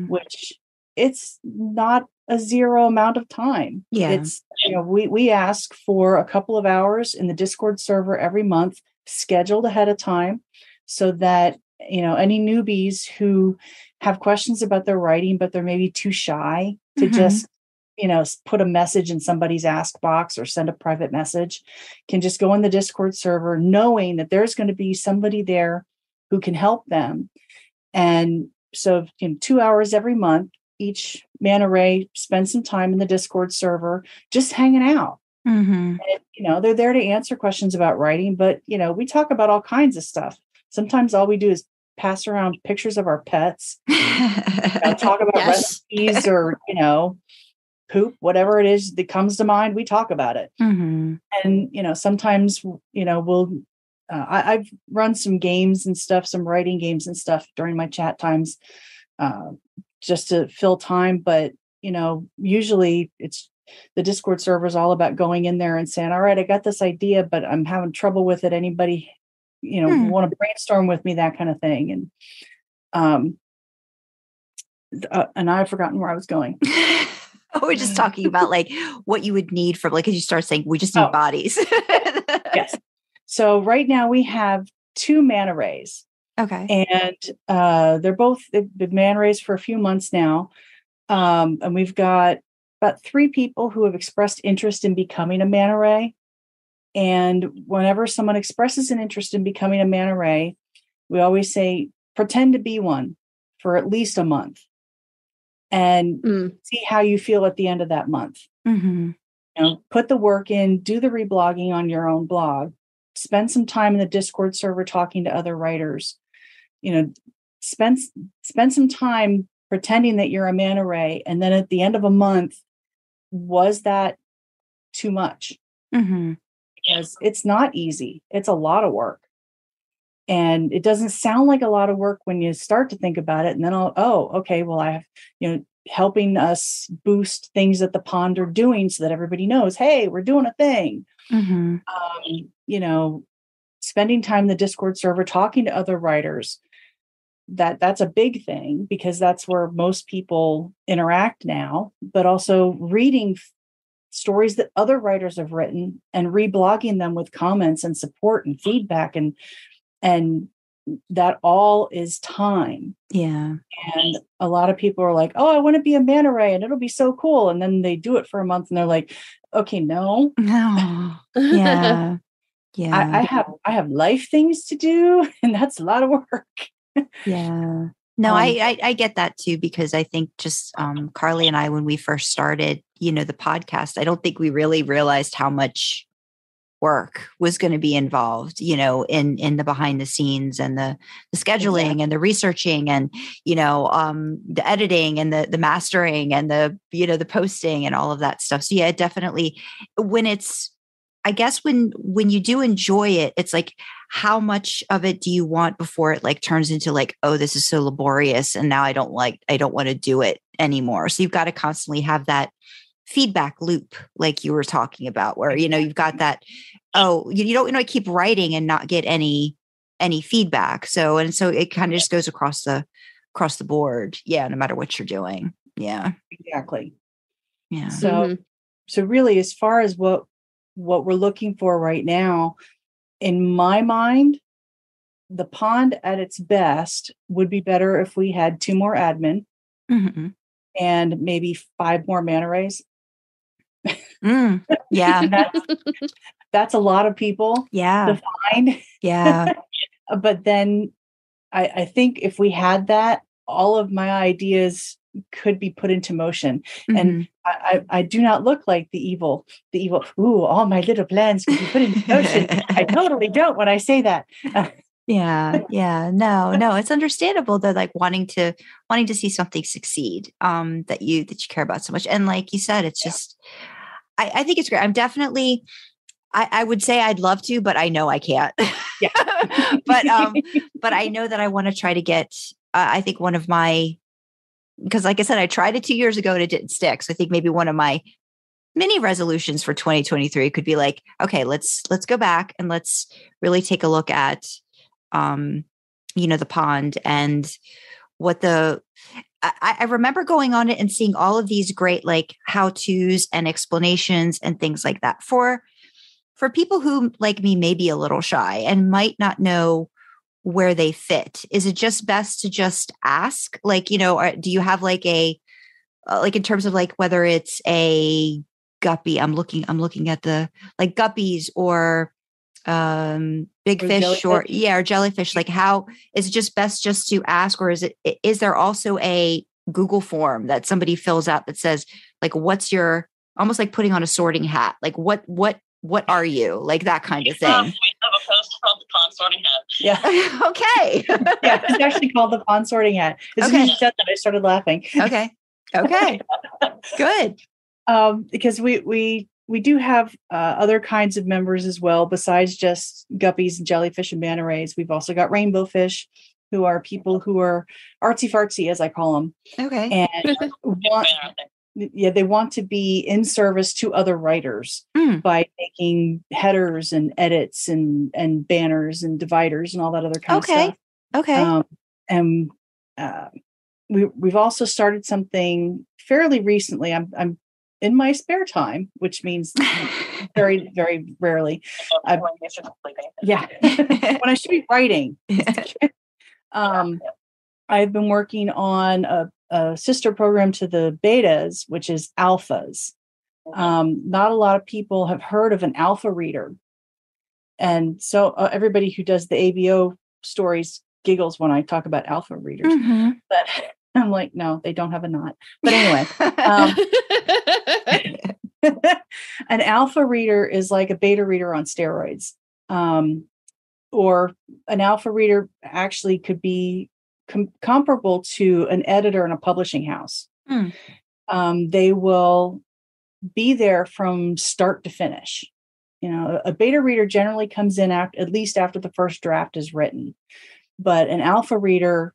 which it's not a zero amount of time. Yeah. It's, we ask for a couple of hours in the Discord server every month, scheduled ahead of time, so that, any newbies who have questions about their writing, but they're maybe too shy to just, put a message in somebody's ask box or send a private message, can just go in the Discord server knowing that there's going to be somebody there who can help them. And so, 2 hours every month, each manta ray spends some time in the Discord server just hanging out. And, they're there to answer questions about writing, but, we talk about all kinds of stuff. Sometimes all we do is pass around pictures of our pets, talk about recipes or, poop, whatever it is that comes to mind, we talk about it. And, sometimes, we'll, I've run some games and stuff, some writing games and stuff during my chat times, just to fill time. But, usually it's the Discord server is all about going in there and saying, all right, I got this idea, but I'm having trouble with it. Anybody, want to brainstorm with me, that kind of thing. And I've forgotten where I was going. We're just talking about like what you would need from, like, as you start saying, we just need bodies. Yes. So right now we have 2 manta rays. Okay. And they've been manta rays for a few months now. And we've got about 3 people who have expressed interest in becoming a manta ray. And whenever someone expresses an interest in becoming a manta ray, we always say, pretend to be one for at least a month and see how you feel at the end of that month. Put the work in, do the reblogging on your own blog, spend some time in the Discord server talking to other writers, spend some time pretending that you're a manta ray. And then at the end of a month, was that too much? Because it's not easy. It's a lot of work. And it doesn't sound like a lot of work when you start to think about it. And then okay, well, I have, helping us boost things that the pond are doing so that everybody knows, hey, we're doing a thing. Spending time in the Discord server, talking to other writers, that's a big thing because that's where most people interact now, but also reading stories that other writers have written and reblogging them with comments and support and feedback, and that all is time. Yeah. And a lot of people are like, oh, I want to be a manta ray and it'll be so cool. And then they do it for a month and they're like, okay, no. Yeah. Yeah. I have life things to do, and that's a lot of work. Yeah. No, I get that too, because I think just Karlee and I, when we first started, the podcast, I don't think we really realized how much work was going to be involved, in the behind the scenes and the scheduling and the researching and, the editing and the mastering and the posting and all of that stuff. So yeah, definitely when it's I guess when you do enjoy it, it's like, how much of it do you want before it like turns into like, oh, this is so laborious and now I don't want to do it anymore. So you've got to constantly have that feedback loop, like you were talking about, where, you know, you've got that, oh, you don't want to keep writing and not get any feedback. So it kind of just goes across the board. Yeah. No matter what you're doing. Yeah, exactly. Yeah. So really, as far as what we're looking for right now, in my mind, the pond at its best would be better if we had 2 more admin and maybe 5 more manta rays. Yeah. That's a lot of people to find. Yeah. But then I think if we had that, all of my ideas could be put into motion. And I do not look like the evil, ooh, all my little plans could be put into motion. I totally don't when I say that. Yeah. No, it's understandable that like wanting to see something succeed, that you care about so much. And like you said, it's just, I think it's great. I'm definitely, I would say I'd love to, but I know I can't. Yeah. but I know that I want to try to get, I think one of my, because like I said, I tried it 2 years ago and it didn't stick. So I think maybe one of my mini resolutions for 2023 could be like, okay, let's go back and let's really take a look at, the pond and what I remember going on it and seeing all of these great like how-tos and explanations and things like that for people who like me may be a little shy and might not know where they fit. Is it just best to just ask? Like, do you have like a like in terms of like whether it's a guppy? I'm looking at the like guppies or big fish or jellyfish. Like, how is it just best just to ask, or is there also a Google form that somebody fills out that says like, what's your, almost like putting on a sorting hat, like what are you, like that kind of thing? We have a post called the pond sorting hat. Yeah. Okay. Yeah, it's actually called the pond sorting hat. As soon as you said that, I started laughing. Okay. Good. Because we do have other kinds of members as well, besides just guppies and jellyfish and manta rays. We've also got rainbow fish, who are people who are artsy fartsy, as I call them. Okay. And they want to be in service to other writers by making headers and edits and banners and dividers and all that other kind of stuff. Okay. And we've also started something fairly recently. I'm in my spare time, which means very, very rarely. When I should be writing. I've been working on a sister program to the betas, which is alphas. Not a lot of people have heard of an alpha reader. And so everybody who does the ABO stories giggles when I talk about alpha readers. But I'm like, no, they don't have a knot. But anyway, an alpha reader is like a beta reader on steroids. Or an alpha reader actually could be comparable to an editor in a publishing house. They will be there from start to finish. A beta reader generally comes in at least after the first draft is written, but an alpha reader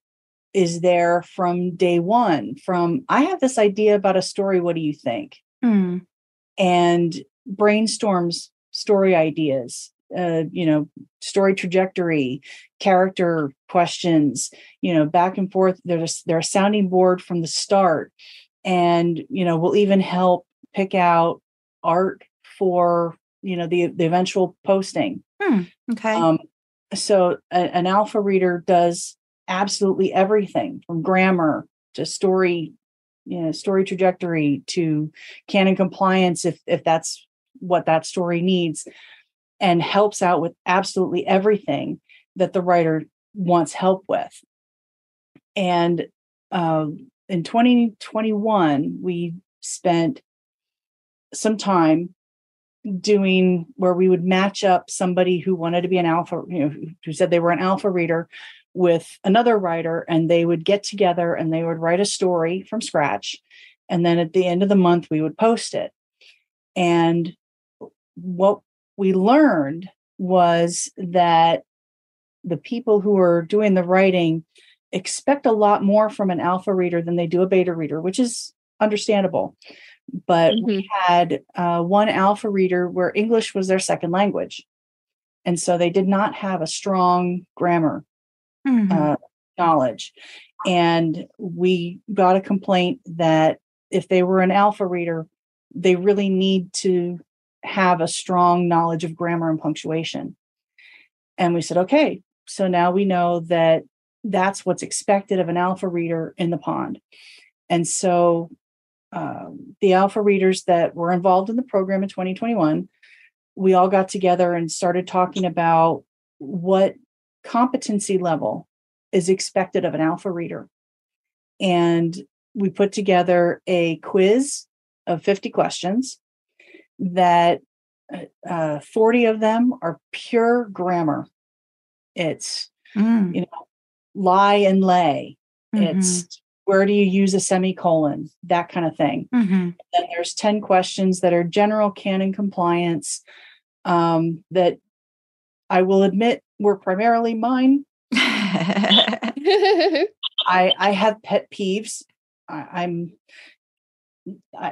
is there from day one. From, I have this idea about a story. What do you think? And brainstorms story ideas. Story trajectory, character questions, back and forth. They're a sounding board from the start. And, we'll even help pick out art for, the eventual posting. Okay. So an alpha reader does absolutely everything from grammar to story trajectory to canon compliance, if that's what that story needs, and helps out with absolutely everything that the writer wants help with. And in 2021, we spent some time doing where we would match up somebody who wanted to be an alpha, who said they were an alpha reader, with another writer, and they would get together and they would write a story from scratch. And then at the end of the month, we would post it. And what we learned was that the people who are doing the writing expect a lot more from an alpha reader than they do a beta reader, which is understandable. But we had one alpha reader where English was their second language. And so they did not have a strong grammar knowledge. And we got a complaint that if they were an alpha reader, they really need to have a strong knowledge of grammar and punctuation. And we said, okay, so now we know that that's what's expected of an alpha reader in the pond. And so the alpha readers that were involved in the program in 2021, we all got together and started talking about what competency level is expected of an alpha reader. And we put together a quiz of 50 questions that 40 of them are pure grammar. It's, lie and lay. It's where do you use a semicolon, that kind of thing. And then there's 10 questions that are general canon compliance that I will admit were primarily mine. I have pet peeves.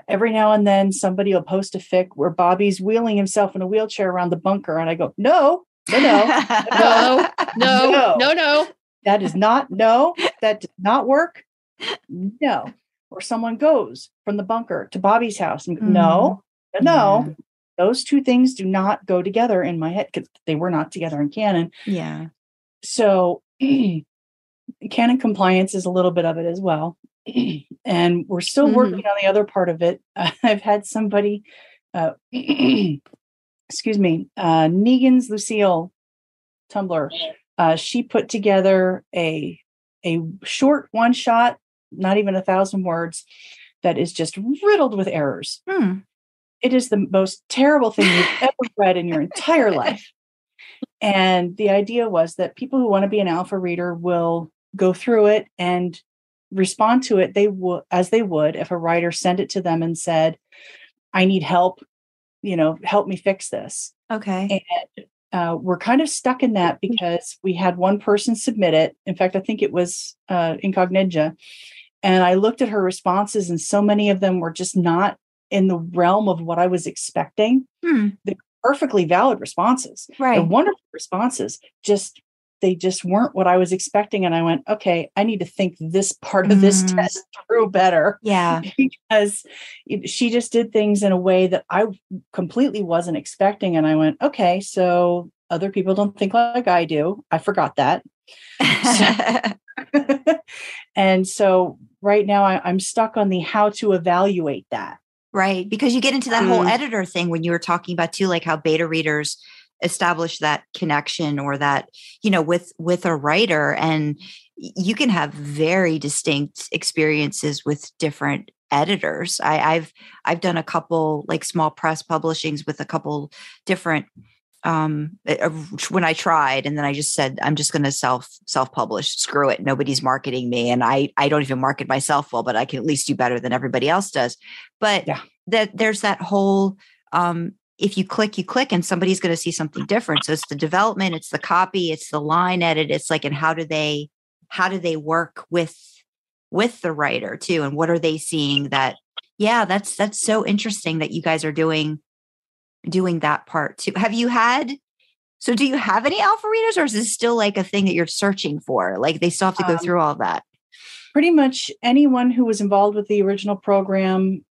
Every now and then somebody will post a fic where Bobby's wheeling himself in a wheelchair around the bunker, and I go, no. That is not, that did not work. No. Or someone goes from the bunker to Bobby's house and no, those two things do not go together in my head because they were not together in canon. Yeah. So canon compliance is a little bit of it as well. And we're still working on the other part of it. I've had somebody, excuse me, Negan's Lucille Tumblr. She put together a short one shot, not even 1,000 words, that is just riddled with errors. It is the most terrible thing you've ever read in your entire life. And the idea was that people who want to be an alpha reader will go through it and respond to it as they would if a writer sent it to them and said, I need help, help me fix this. Okay. And we're kind of stuck in that because we had one person submit it. In fact, I think it was Incognita. And I looked at her responses, and so many of them were just not in the realm of what I was expecting. They're perfectly valid responses. Right. They're wonderful responses. They just weren't what I was expecting. And I went, okay, I need to think this part of this test through better. Yeah. Because she just did things in a way that I completely wasn't expecting. And I went, okay, so other people don't think like I do. I forgot that. And so right now I'm stuck on the how to evaluate that. Right. Because you get into that whole editor thing when you were talking about too, like how beta readers establish that connection or that, with a writer, and you can have very distinct experiences with different editors. I've done a couple like small press publishings with a couple different when I tried, and then I just said, I'm just going to self-publish, screw it. Nobody's marketing me. And I don't even market myself well, but I can at least do better than everybody else does. But that there's that whole, if you click, and somebody's going to see something different. So it's the development, it's the copy, it's the line edit. It's like, and how do they work with the writer too? And what are they seeing that, that's so interesting that you guys are doing that part too. Do you have any alpha readers, or is this still like a thing that you're searching for? Like they still have to go through all that? Pretty much anyone who was involved with the original program,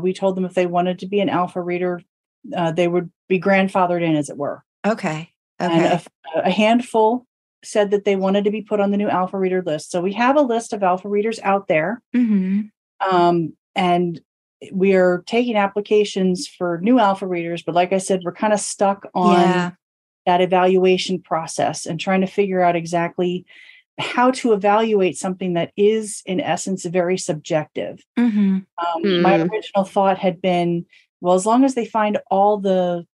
we told them if they wanted to be an alpha reader, they would be grandfathered in, as it were. Okay. And a handful said that they wanted to be put on the new alpha reader list. So we have a list of alpha readers out there. And we are taking applications for new alpha readers, but like I said, we're kind of stuck on that evaluation process and trying to figure out exactly how to evaluate something that is in essence very subjective. My original thought had been, well, as long as they find all the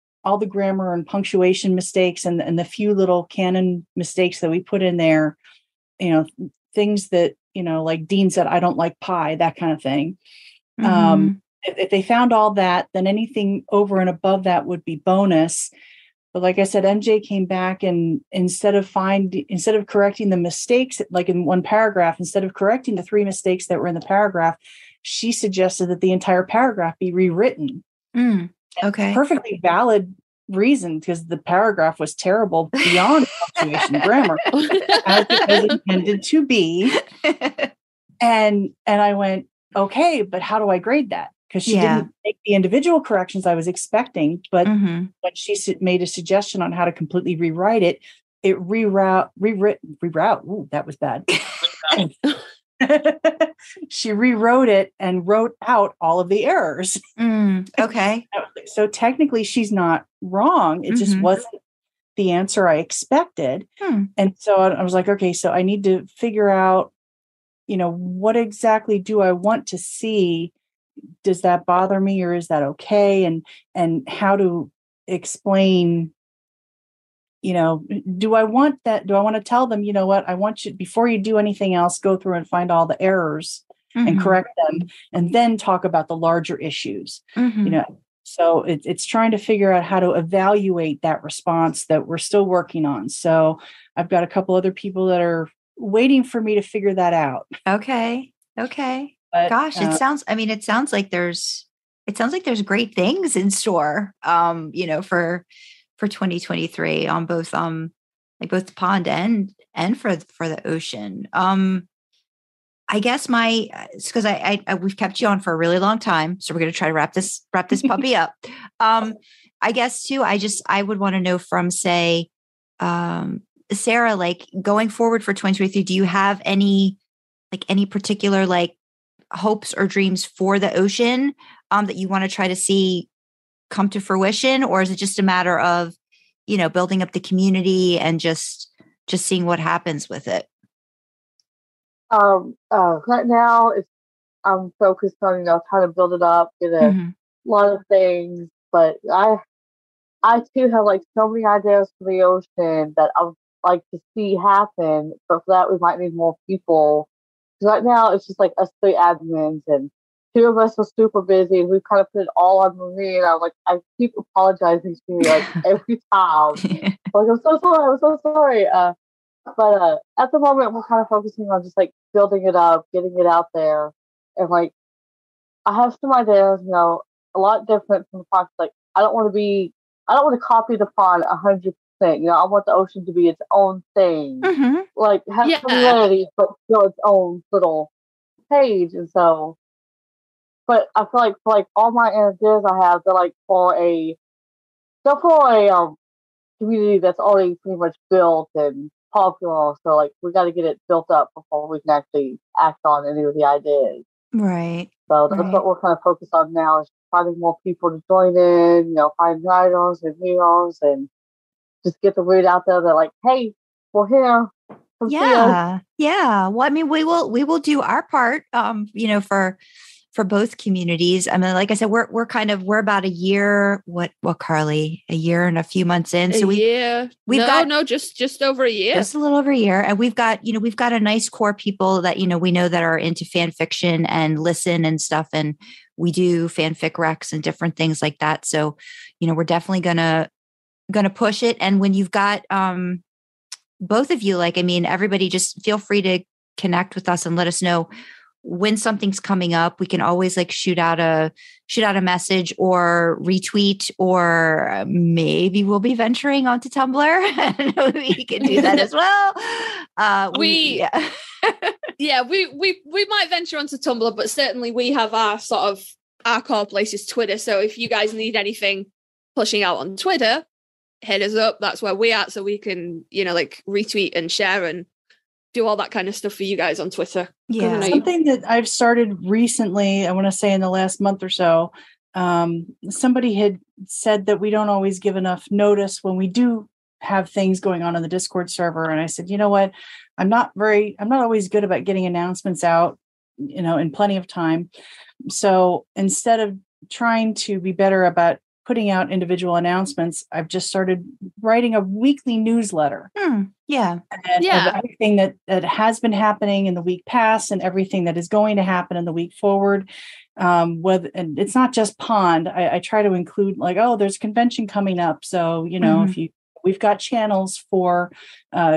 grammar and punctuation mistakes and the few little canon mistakes that we put in there, things that, like Dean said, I don't like pie, that kind of thing. If they found all that, then anything over and above that would be bonus. But like I said, MJ came back and instead of correcting the mistakes, like in one paragraph, instead of correcting the 3 mistakes that were in the paragraph, she suggested that the entire paragraph be rewritten. Okay. Perfectly valid reason, because the paragraph was terrible beyond punctuation grammar, as it was intended to be. And I went, okay, but how do I grade that? Because she didn't make the individual corrections I was expecting, but when she made a suggestion on how to completely rewrite it, it reroute. Ooh, that was bad. She rewrote it and wrote out all of the errors. Okay. So technically she's not wrong. It just wasn't the answer I expected. And so I was like, okay, so I need to figure out, what exactly do I want to see? Does that bother me, or is that okay? And how to explain, do I want to tell them, you know what, I want you, before you do anything else, go through and find all the errors and correct them, and then talk about the larger issues. So it's trying to figure out how to evaluate that response that we're still working on. So I've got a couple other people that are waiting for me to figure that out. Okay. But, gosh, it sounds like there's great things in store, for 2023 on both both the pond and for the ocean. I guess because we've kept you on for a really long time, so we're going to try to wrap this puppy up. I guess too, I would want to know from, say, Sarah, like, going forward for 2023, do you have any particular hopes or dreams for the ocean that you want to try to see come to fruition? Or is it just a matter of, building up the community and just seeing what happens with it? Right now I'm focused on, trying to build it up, get a lot of things, but I too have so many ideas for the ocean that I would like to see happen, but for that we might need more people. Because right now it's just us 3 admins, and 2 of us are super busy, and we've kind of put it all on Marie, and I keep apologizing to you every time. I'm so sorry. But at the moment we're kind of focusing on just building it up, getting it out there, and I have some ideas, a lot different from the pond. I don't want to copy the pond 100%. I want the ocean to be its own thing, have similarity, but still its own little page. And so, but I feel for all my ideas I have, they're for a community that's already pretty much built and popular. So we got to get it built up before we can actually act on any of the ideas. Right. So that's what we're kind of focused on now, is finding more people to join in, find writers and heroes, and just get the word out there that hey, we're here. Yeah. Well, I mean, we will do our part, for both communities. I mean, like I said, we're about a year, what Karlee, a year and a few months in. So just over a year, just a little over a year. And we've got a nice core people that, we know that are into fan fiction and listen and stuff. And we do fanfic recs and different things like that. So, we're definitely going to push it. And when you've got, both of you, everybody, just feel free to connect with us and let us know when something's coming up. We can always shoot out a message or retweet, or maybe we'll be venturing onto Tumblr. We can do that as well. We might venture onto Tumblr, but certainly we have our our core place is Twitter. So if you guys need anything pushing out on Twitter, hit us up. That's where we're at, so we can retweet and share and do all that kind of stuff for you guys on Twitter. Yeah. Something that I've started recently, I want to say in the last month or so, somebody had said that we don't always give enough notice when we do have things going on the Discord server. And I said, you know what? I'm not always good about getting announcements out, in plenty of time. So instead of trying to be better about putting out individual announcements, I've just started writing a weekly newsletter. Of everything that has been happening in the week past and everything that is going to happen in the week forward. and it's not just pond. I try to include like, oh, there's a convention coming up. So, we've got channels for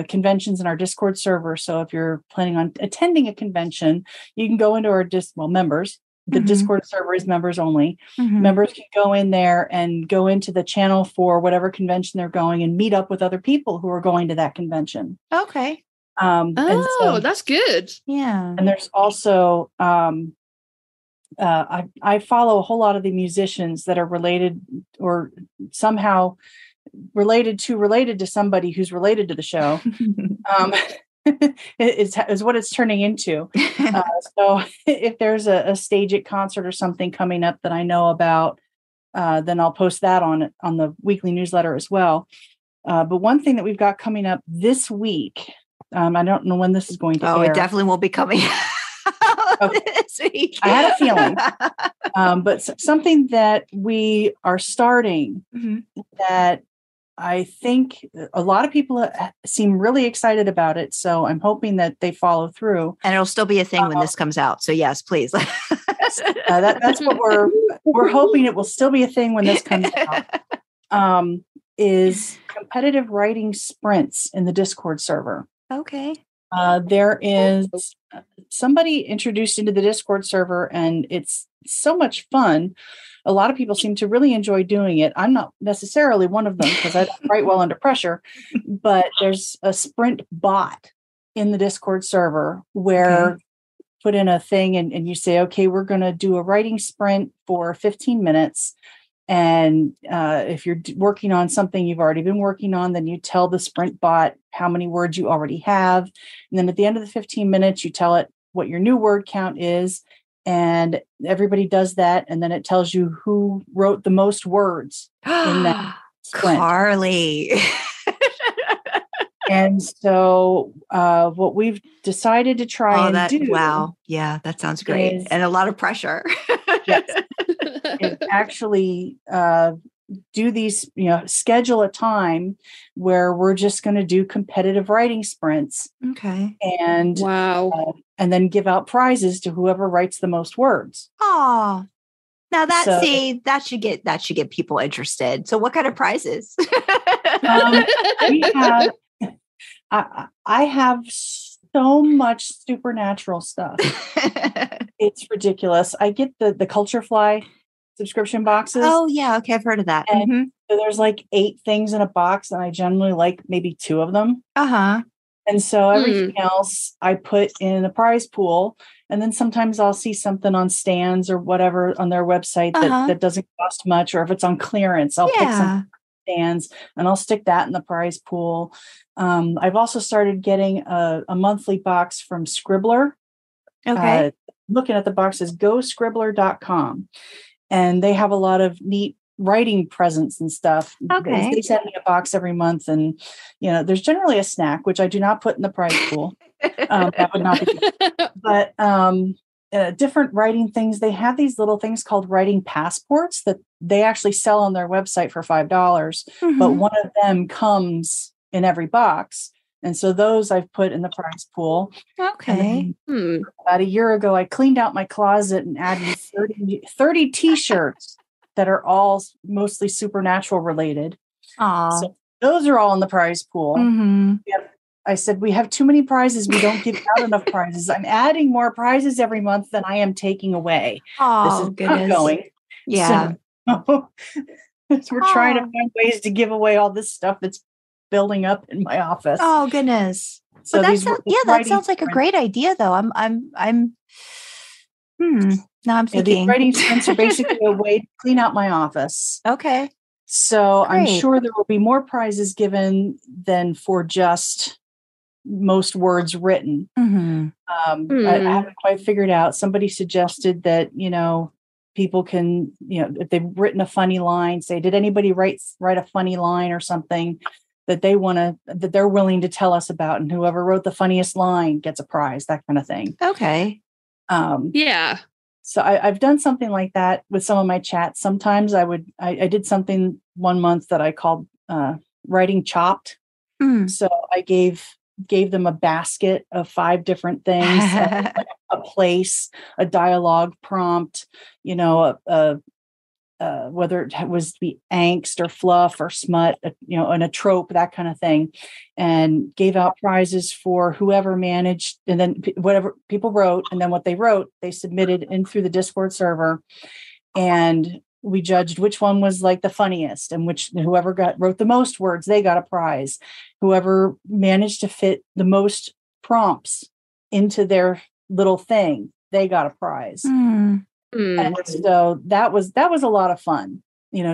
conventions in our Discord server. So if you're planning on attending a convention, you can go into our members. The Discord server is members only. Members can go in there and go into the channel for whatever convention they're going and meet up with other people who are going to that convention. Okay. That's good. Yeah. And there's also, I follow a whole lot of the musicians that are related or somehow related to somebody who's related to the show. Is what it's turning into. So if there's a stage at concert or something coming up that I know about, then I'll post that on the weekly newsletter as well. But one thing that we've got coming up this week, I don't know when this is going to air. It definitely won't be coming this week. I had a feeling. But something that we are starting that I think a lot of people seem really excited about it. So I'm hoping that they follow through. And it'll still be a thing when this comes out. So yes, please. That's what we're hoping. It will still be a thing when this comes out. Is competitive writing sprints in the Discord server. Okay. There is somebody introduced into the Discord server, and it's so much fun. A lot of people seem to really enjoy doing it. I'm not necessarily one of them because I don't write well under pressure, but there's a sprint bot in the Discord server where put in a thing and you say, okay, we're going to do a writing sprint for 15 minutes. And if you're working on something you've already been working on, then you tell the sprint bot how many words you already have. And then at the end of the 15 minutes, you tell it what your new word count is. And everybody does that. And then it tells you who wrote the most words in that sprint. Karlee. And so what we've decided to try and do. Wow. Yeah, that sounds great. And a lot of pressure. Yes. Is actually do these, schedule a time where we're just going to do competitive writing sprints. Okay. And and then give out prizes to whoever writes the most words. Oh, now that should get people interested. So what kind of prizes? We have, I have so much supernatural stuff. It's ridiculous. I get the Culture Fly subscription boxes. Oh yeah. Okay. I've heard of that. And so there's like 8 things in a box and I generally like maybe 2 of them. And so everything else I put in the prize pool. And then sometimes I'll see something on stands or whatever on their website that doesn't cost much, or if it's on clearance, I'll pick some stands and I'll stick that in the prize pool. I've also started getting a monthly box from Scribbler. Okay. Looking at the boxes, goscribbler.com. And they have a lot of neat writing presents and stuff. Okay. They send me a box every month, and there's generally a snack, which I do not put in the prize pool. That would not be good. But different writing things. They have these little things called writing passports that they actually sell on their website for $5. But one of them comes in every box. And so those I've put in the prize pool. Okay. About a year ago, I cleaned out my closet and added 30 T-shirts that are all mostly supernatural related. So those are all in the prize pool. I said, we have too many prizes. We don't give out enough prizes. I'm adding more prizes every month than I am taking away. Oh, this is goodness. not going. Yeah. So we're trying to find ways to give away all this stuff that's building up in my office. Oh, goodness. So that sounds like a great idea, though. Now I'm thinking. These writing sprints are basically a way to clean out my office. Okay. So great. I'm sure there will be more prizes given than for just most words written. I haven't quite figured out. Somebody suggested that, people can, if they've written a funny line, say, did anybody write a funny line or something that that they're willing to tell us about, and whoever wrote the funniest line gets a prize, that kind of thing. Okay. So I've done something like that with some of my chats. Sometimes I did something one month that I called writing chopped. So I gave them a basket of 5 different things, a place, a dialogue prompt, whether it was to be angst or fluff or smut, and a trope, that kind of thing, and gave out prizes for whoever managed, and then whatever people wrote, and then what they wrote, they submitted in through the Discord server, and we judged which one was like the funniest, and whoever wrote the most words, they got a prize. Whoever managed to fit the most prompts into their little thing, they got a prize. And so that was a lot of fun,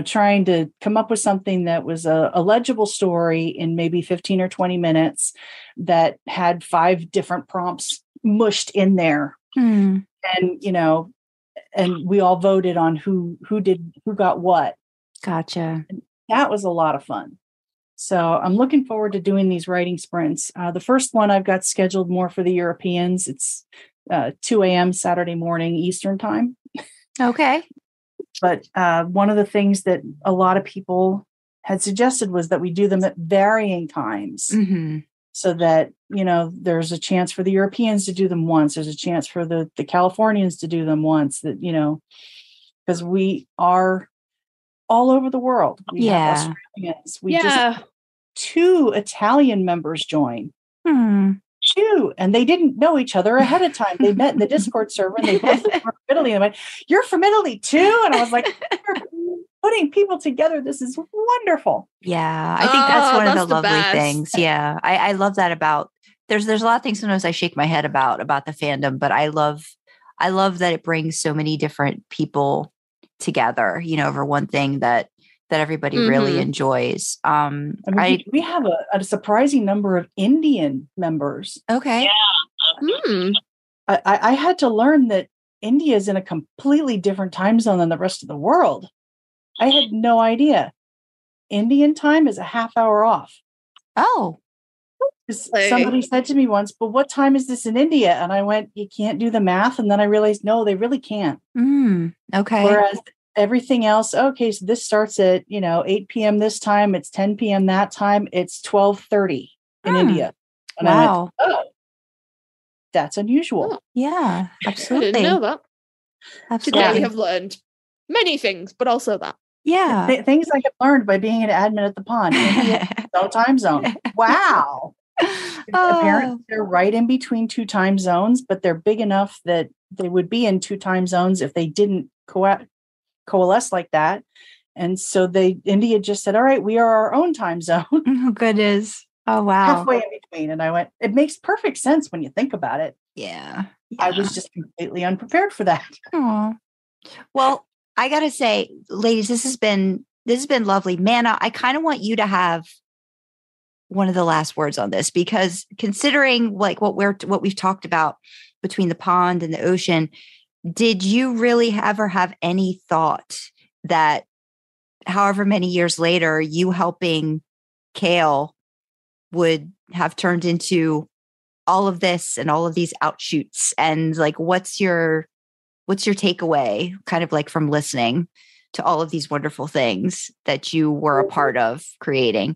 trying to come up with something that was a legible story in maybe 15 or 20 minutes that had 5 different prompts mushed in there. And, and we all voted on who got what. Gotcha. And that was a lot of fun. So I'm looking forward to doing these writing sprints. The first one I've got scheduled more for the Europeans. It's 2 a.m. Saturday morning Eastern time. Okay. But one of the things that a lot of people had suggested was that we do them at varying times, so that, there's a chance for the Europeans to do them once. There's a chance for the Californians to do them once, that, because we are all over the world. We have Australians. We just had 2 Italian members join. 2, and they didn't know each other ahead of time. They met in the Discord server, and they both were from Italy. And I went, "You're from Italy too?" And I was like, "You're putting people together. This is wonderful." Yeah, I think that's one of the lovely things. Yeah, I love that about. There's a lot of things sometimes I shake my head about the fandom, but I love that it brings so many different people together. Over one thing that everybody really enjoys. We have a surprising number of Indian members. Okay. Yeah. I had to learn that India is in a completely different time zone than the rest of the world. I had no idea. Indian time is a half hour off. Oh. Somebody said to me once, "But what time is this in India?" And I went, "You can't do the math." And then I realized, no, they really can't. Okay. Whereas everything else, okay, so this starts at 8 p.m. this time, it's 10 p.m. that time, it's 12:30 in India. And I went, oh, that's unusual. Yeah, absolutely. I didn't know that. Absolutely. Today we have learned many things, but also that. Yeah. Things I have learned by being an admin at the pond. India, no time zone. Wow. Apparently they're right in between 2 time zones, but they're big enough that they would be in 2 time zones if they didn't coalesce like that. And so India just said, "All right, we are our own time zone." Oh, goodness. Oh, wow. Halfway in between. And I went, it makes perfect sense when you think about it. Yeah. I was just completely unprepared for that. Aww. Well, I got to say, ladies, this has been lovely. Manna, I kind of want you to have one of the last words on this, because considering like what we've talked about between the pond and the ocean, did you really ever have any thought that however many years later, you helping Kale would have turned into all of this and all of these outshoots? And like, what's your takeaway kind of like from listening to all of these wonderful things that you were a part of creating?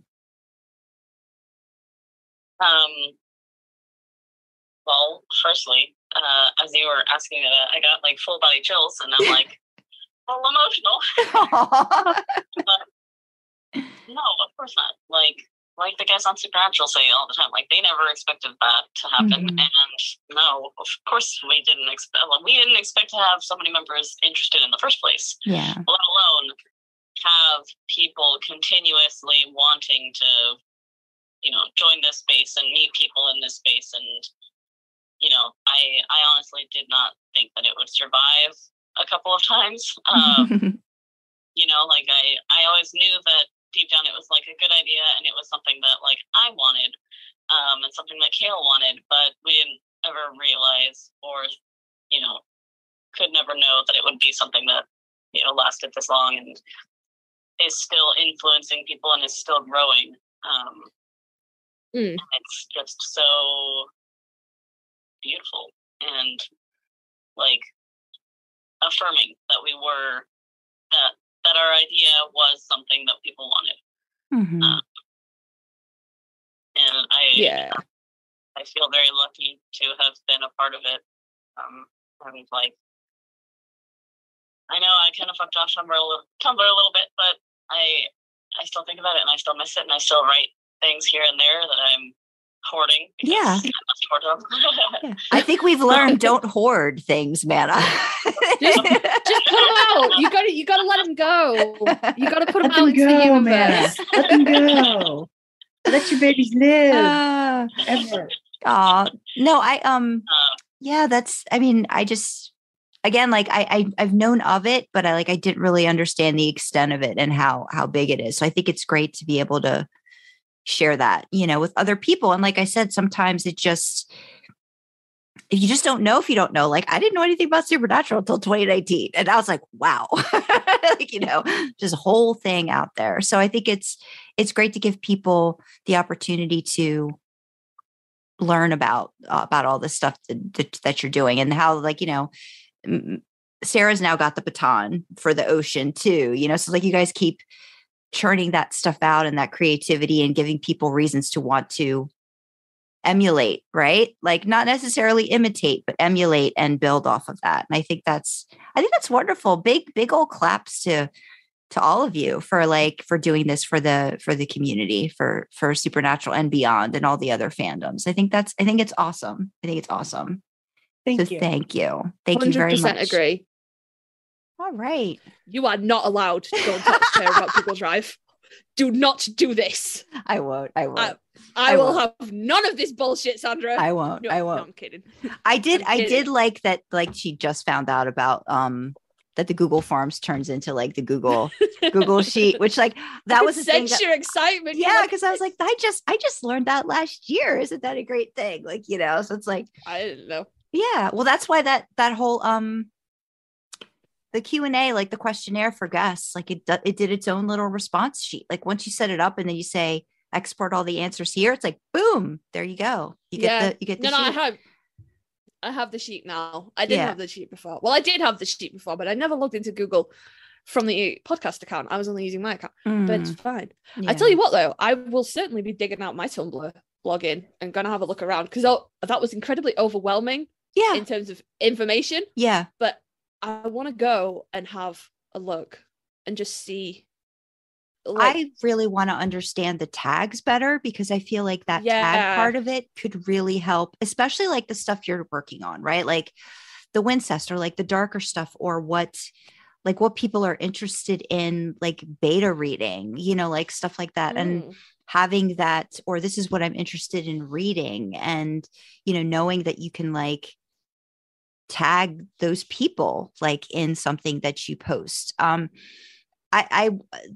Well, firstly, as you were asking me that, I got like full body chills, and I'm like, all emotional. No, of course not. Like the guys on Supernatural say all the time, like they never expected that to happen. And no, of course we didn't expect to have so many members interested in the first place. Yeah. Let alone have people continuously wanting to, join this space and meet people in this space. And, I honestly did not think that it would survive a couple of times. Like I always knew that deep down it was like a good idea, and it was something that like I wanted, and something that Kale wanted, but we didn't ever realize, or could never know that it would be something that lasted this long and is still influencing people and is still growing. It's just so beautiful and like affirming that we were that our idea was something that people wanted. And I feel very lucky to have been a part of it. And like, I know I kind of fucked off Tumblr a little bit, but I still think about it and I still miss it and I still write things here and there that I'm hoarding. Yeah. I must hoard them. Yeah. I think we've learned don't hoard things, Manna. Just put them out. You gotta let them go. You gotta put them Let out them into the go, man. universe. Let them go. Let your babies live. Ever. No, yeah, I just, again, like I've known of it, but I didn't really understand the extent of it and how big it is. So I think it's great to be able to share that, with other people. And like I said, sometimes it just, if you just don't know, if you don't know, like I didn't know anything about Supernatural until 2019. And I was like, wow, just whole thing out there. So I think it's great to give people the opportunity to learn about all this stuff that you're doing and how, Sarah's now got the baton for the ocean too, so like you guys keep churning that stuff out and that creativity and giving people reasons to want to emulate, right? Like not necessarily imitate, but emulate and build off of that. And I think that's wonderful. Big old claps to all of you for doing this for the community, for Supernatural and beyond and all the other fandoms. I think it's awesome. Thank you. Thank you. Thank you very much. 100% agree. All right. You are not allowed to go and talk to Claire about Google Drive. Do not do this. I won't. I will have none of this bullshit, Sandra. I won't. No, I won't. No, I'm kidding. I did like that. Like she just found out about that the Google Forms turns into like the Google sheet, which like that was the thing. Sense your excitement. Yeah, because I was like, I just learned that last year. Isn't that a great thing? Like so it's like I didn't know. Yeah, well, that's why that whole the Q&A, like the questionnaire for guests, like it did its own little response sheet. Like once you set it up and then you say export all the answers here, it's like boom, there you go. You get the sheet. I have the sheet now. I didn't have the sheet before. Well, I did have the sheet before, but I never logged into Google from the podcast account. I was only using my account, but it's fine. Yeah. I tell you what, though, I will certainly be digging out my Tumblr login and gonna have a look around because that was incredibly overwhelming. Yeah, in terms of information. Yeah, but I want to go and have a look and just see. I really want to understand the tags better because I feel like that tag part of it could really help, especially like the stuff you're working on, right? Like the Wincest or like the darker stuff or what people are interested in, like beta reading, like stuff like that. And having that, or this is what I'm interested in reading and, knowing that you can like tag those people like in something that you post. The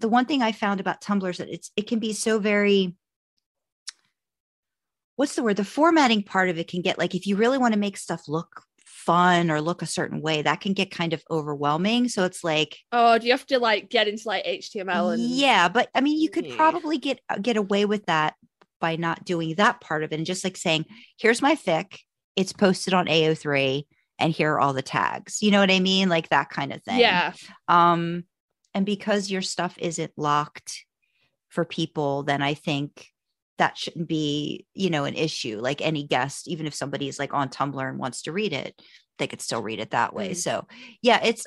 one thing I found about Tumblr is that it can be so very, what's the word? The formatting part of it can get like, if you really want to make stuff look fun or look a certain way, that can get kind of overwhelming. So it's like, oh, do you have to like get into like HTML? And yeah, but I mean, you could probably get away with that by not doing that part of it and just like saying, here's my fic, it's posted on AO3, and here are all the tags. You know what I mean? Like that kind of thing. Yeah. And because your stuff isn't locked for people, then I think that shouldn't be, an issue. Like any guest, even if somebody is like on Tumblr and wants to read it, they could still read it that way. So yeah, it's,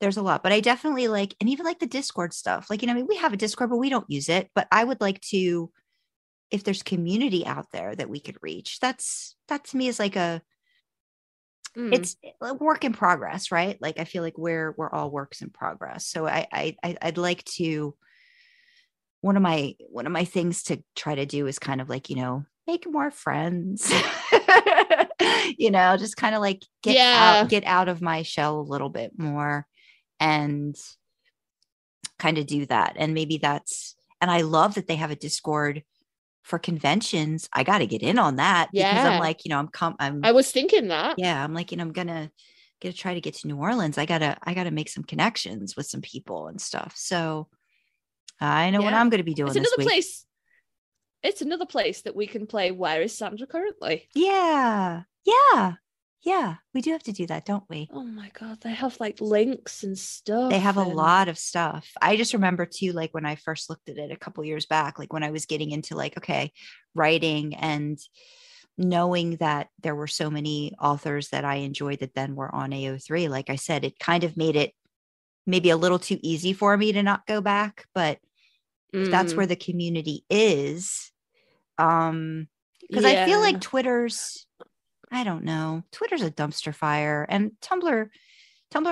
there's a lot, but I definitely like, and even like the Discord stuff, like, we have a Discord, but we don't use it, but I would like to, if there's community out there that we could reach, that to me is like it's a work in progress, right? Like, I feel like we're all works in progress. So I'd like to, one of my things to try to do is kind of like, make more friends, just kind of like get out of my shell a little bit more and kind of do that. And maybe and I love that they have a Discord for conventions. I got to get in on that because I'm like, I was thinking that. Yeah. I'm like, I'm gonna try to get to New Orleans. I gotta make some connections with some people and stuff. So I know what I'm going to be doing this week. It's another place that we can play. Where is Sandra currently? Yeah. We do have to do that, don't we? Oh my God. They have like links and stuff. They have a lot of stuff. I just remember too, like when I first looked at it a couple years back, like when I was getting into like, okay, writing and knowing that there were so many authors that I enjoyed that then were on AO3, like I said, it kind of made it maybe a little too easy for me to not go back. But if that's where the community is, because I feel like Twitter's a dumpster fire, and Tumblr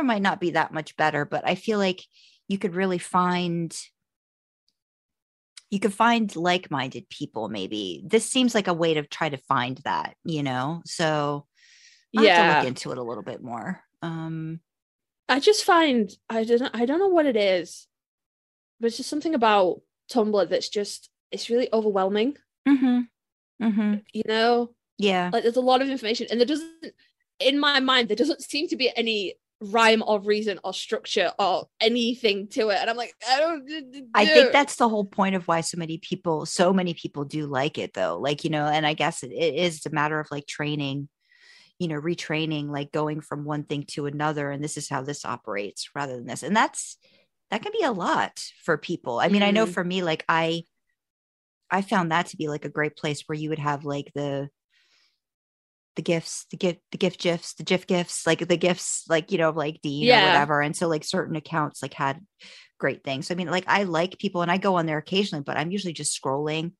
might not be that much better, but I feel like you could really find like-minded people. Maybe this seems like a way to try to find that, so I'll have to look into it a little bit more. I just find, I don't know what it is, but it's just something about Tumblr that's just, it's really overwhelming. Yeah, like there's a lot of information, and in my mind there doesn't seem to be any rhyme or reason or structure or anything to it, and I'm like, I think that's the whole point of why so many people do like it, though, like, and I guess it is a matter of like training, retraining, like going from one thing to another, and this is how this operates rather than this, and that can be a lot for people. I mean, I know for me, like I found that to be like a great place where you would have like the gifs, the GIF gifs, the GIF gifs, like the gifs, like, like Dean or whatever. And so like certain accounts like had great things. So, I mean, like I like people and I go on there occasionally, but I'm usually just scrolling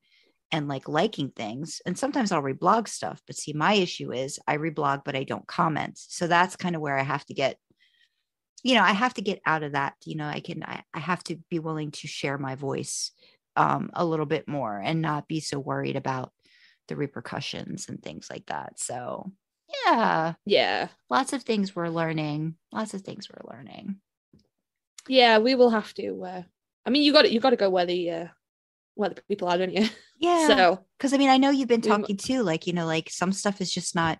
and like liking things. And sometimes I'll reblog stuff, but see, my issue is I reblog, but I don't comment. So that's kind of where I have to get, I have to get out of that. I have to be willing to share my voice a little bit more and not be so worried about the repercussions and things like that. So yeah, lots of things we're learning. Yeah, we will have to. I mean, you got to go where the people are, don't you? Yeah. So, because I mean, I know you've been talking too, like, like some stuff's not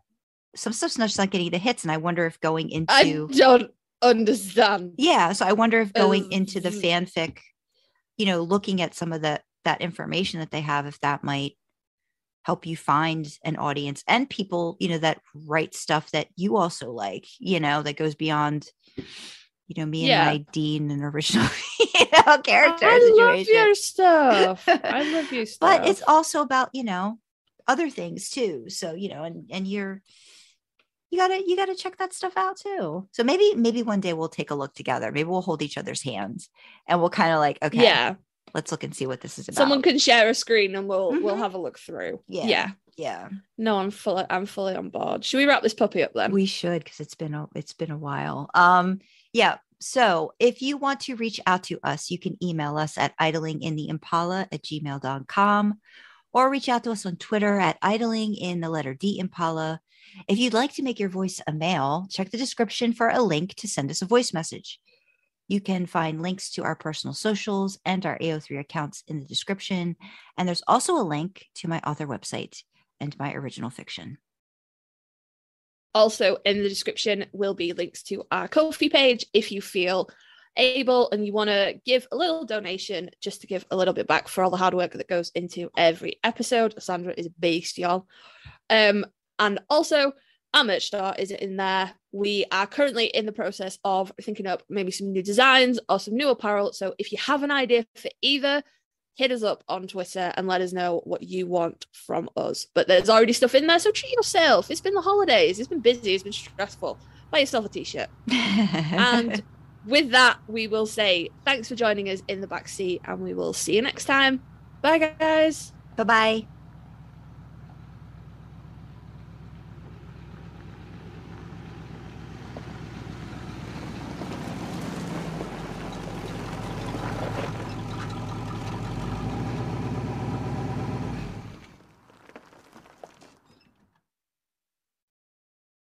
getting the hits, and I wonder if going into, I don't understand. Yeah, so I wonder if going into the fanfic, looking at some of that information that they have, if that might help you find an audience and people, that write stuff that you also like, that goes beyond, me and my Dean and original, character I situation. love your stuff. But it's also about, other things too. So, and you gotta check that stuff out too. So maybe one day we'll take a look together. Maybe we'll hold each other's hands and we'll kind of like, okay, let's look and see what this is about. Someone can share a screen and we'll have a look through. Yeah. No, I'm fully on board. Should we wrap this puppy up then? We should, because it's been a while. Yeah. So if you want to reach out to us, you can email us at idlingintheimpala@gmail.com, or reach out to us on Twitter at idlingintheletterd_Impala. If you'd like to make your voice a male, check the description for a link to send us a voice message. You can find links to our personal socials and our AO3 accounts in the description. And there's also a link to my author website and my original fiction. Also in the description will be links to our Ko-fi page if you feel able and you want to give a little donation just to give a little bit back for all the hard work that goes into every episode. Sandra is a beast, y'all. And also, our merch store is in there. We are currently in the process of thinking up maybe some new designs or some new apparel. So if you have an idea for either, hit us up on Twitter and let us know what you want from us. But there's already stuff in there, so treat yourself. It's been the holidays. It's been busy. It's been stressful. Buy yourself a t-shirt. And with that, we will say thanks for joining us in the backseat, and we will see you next time. Bye, guys. Bye-bye.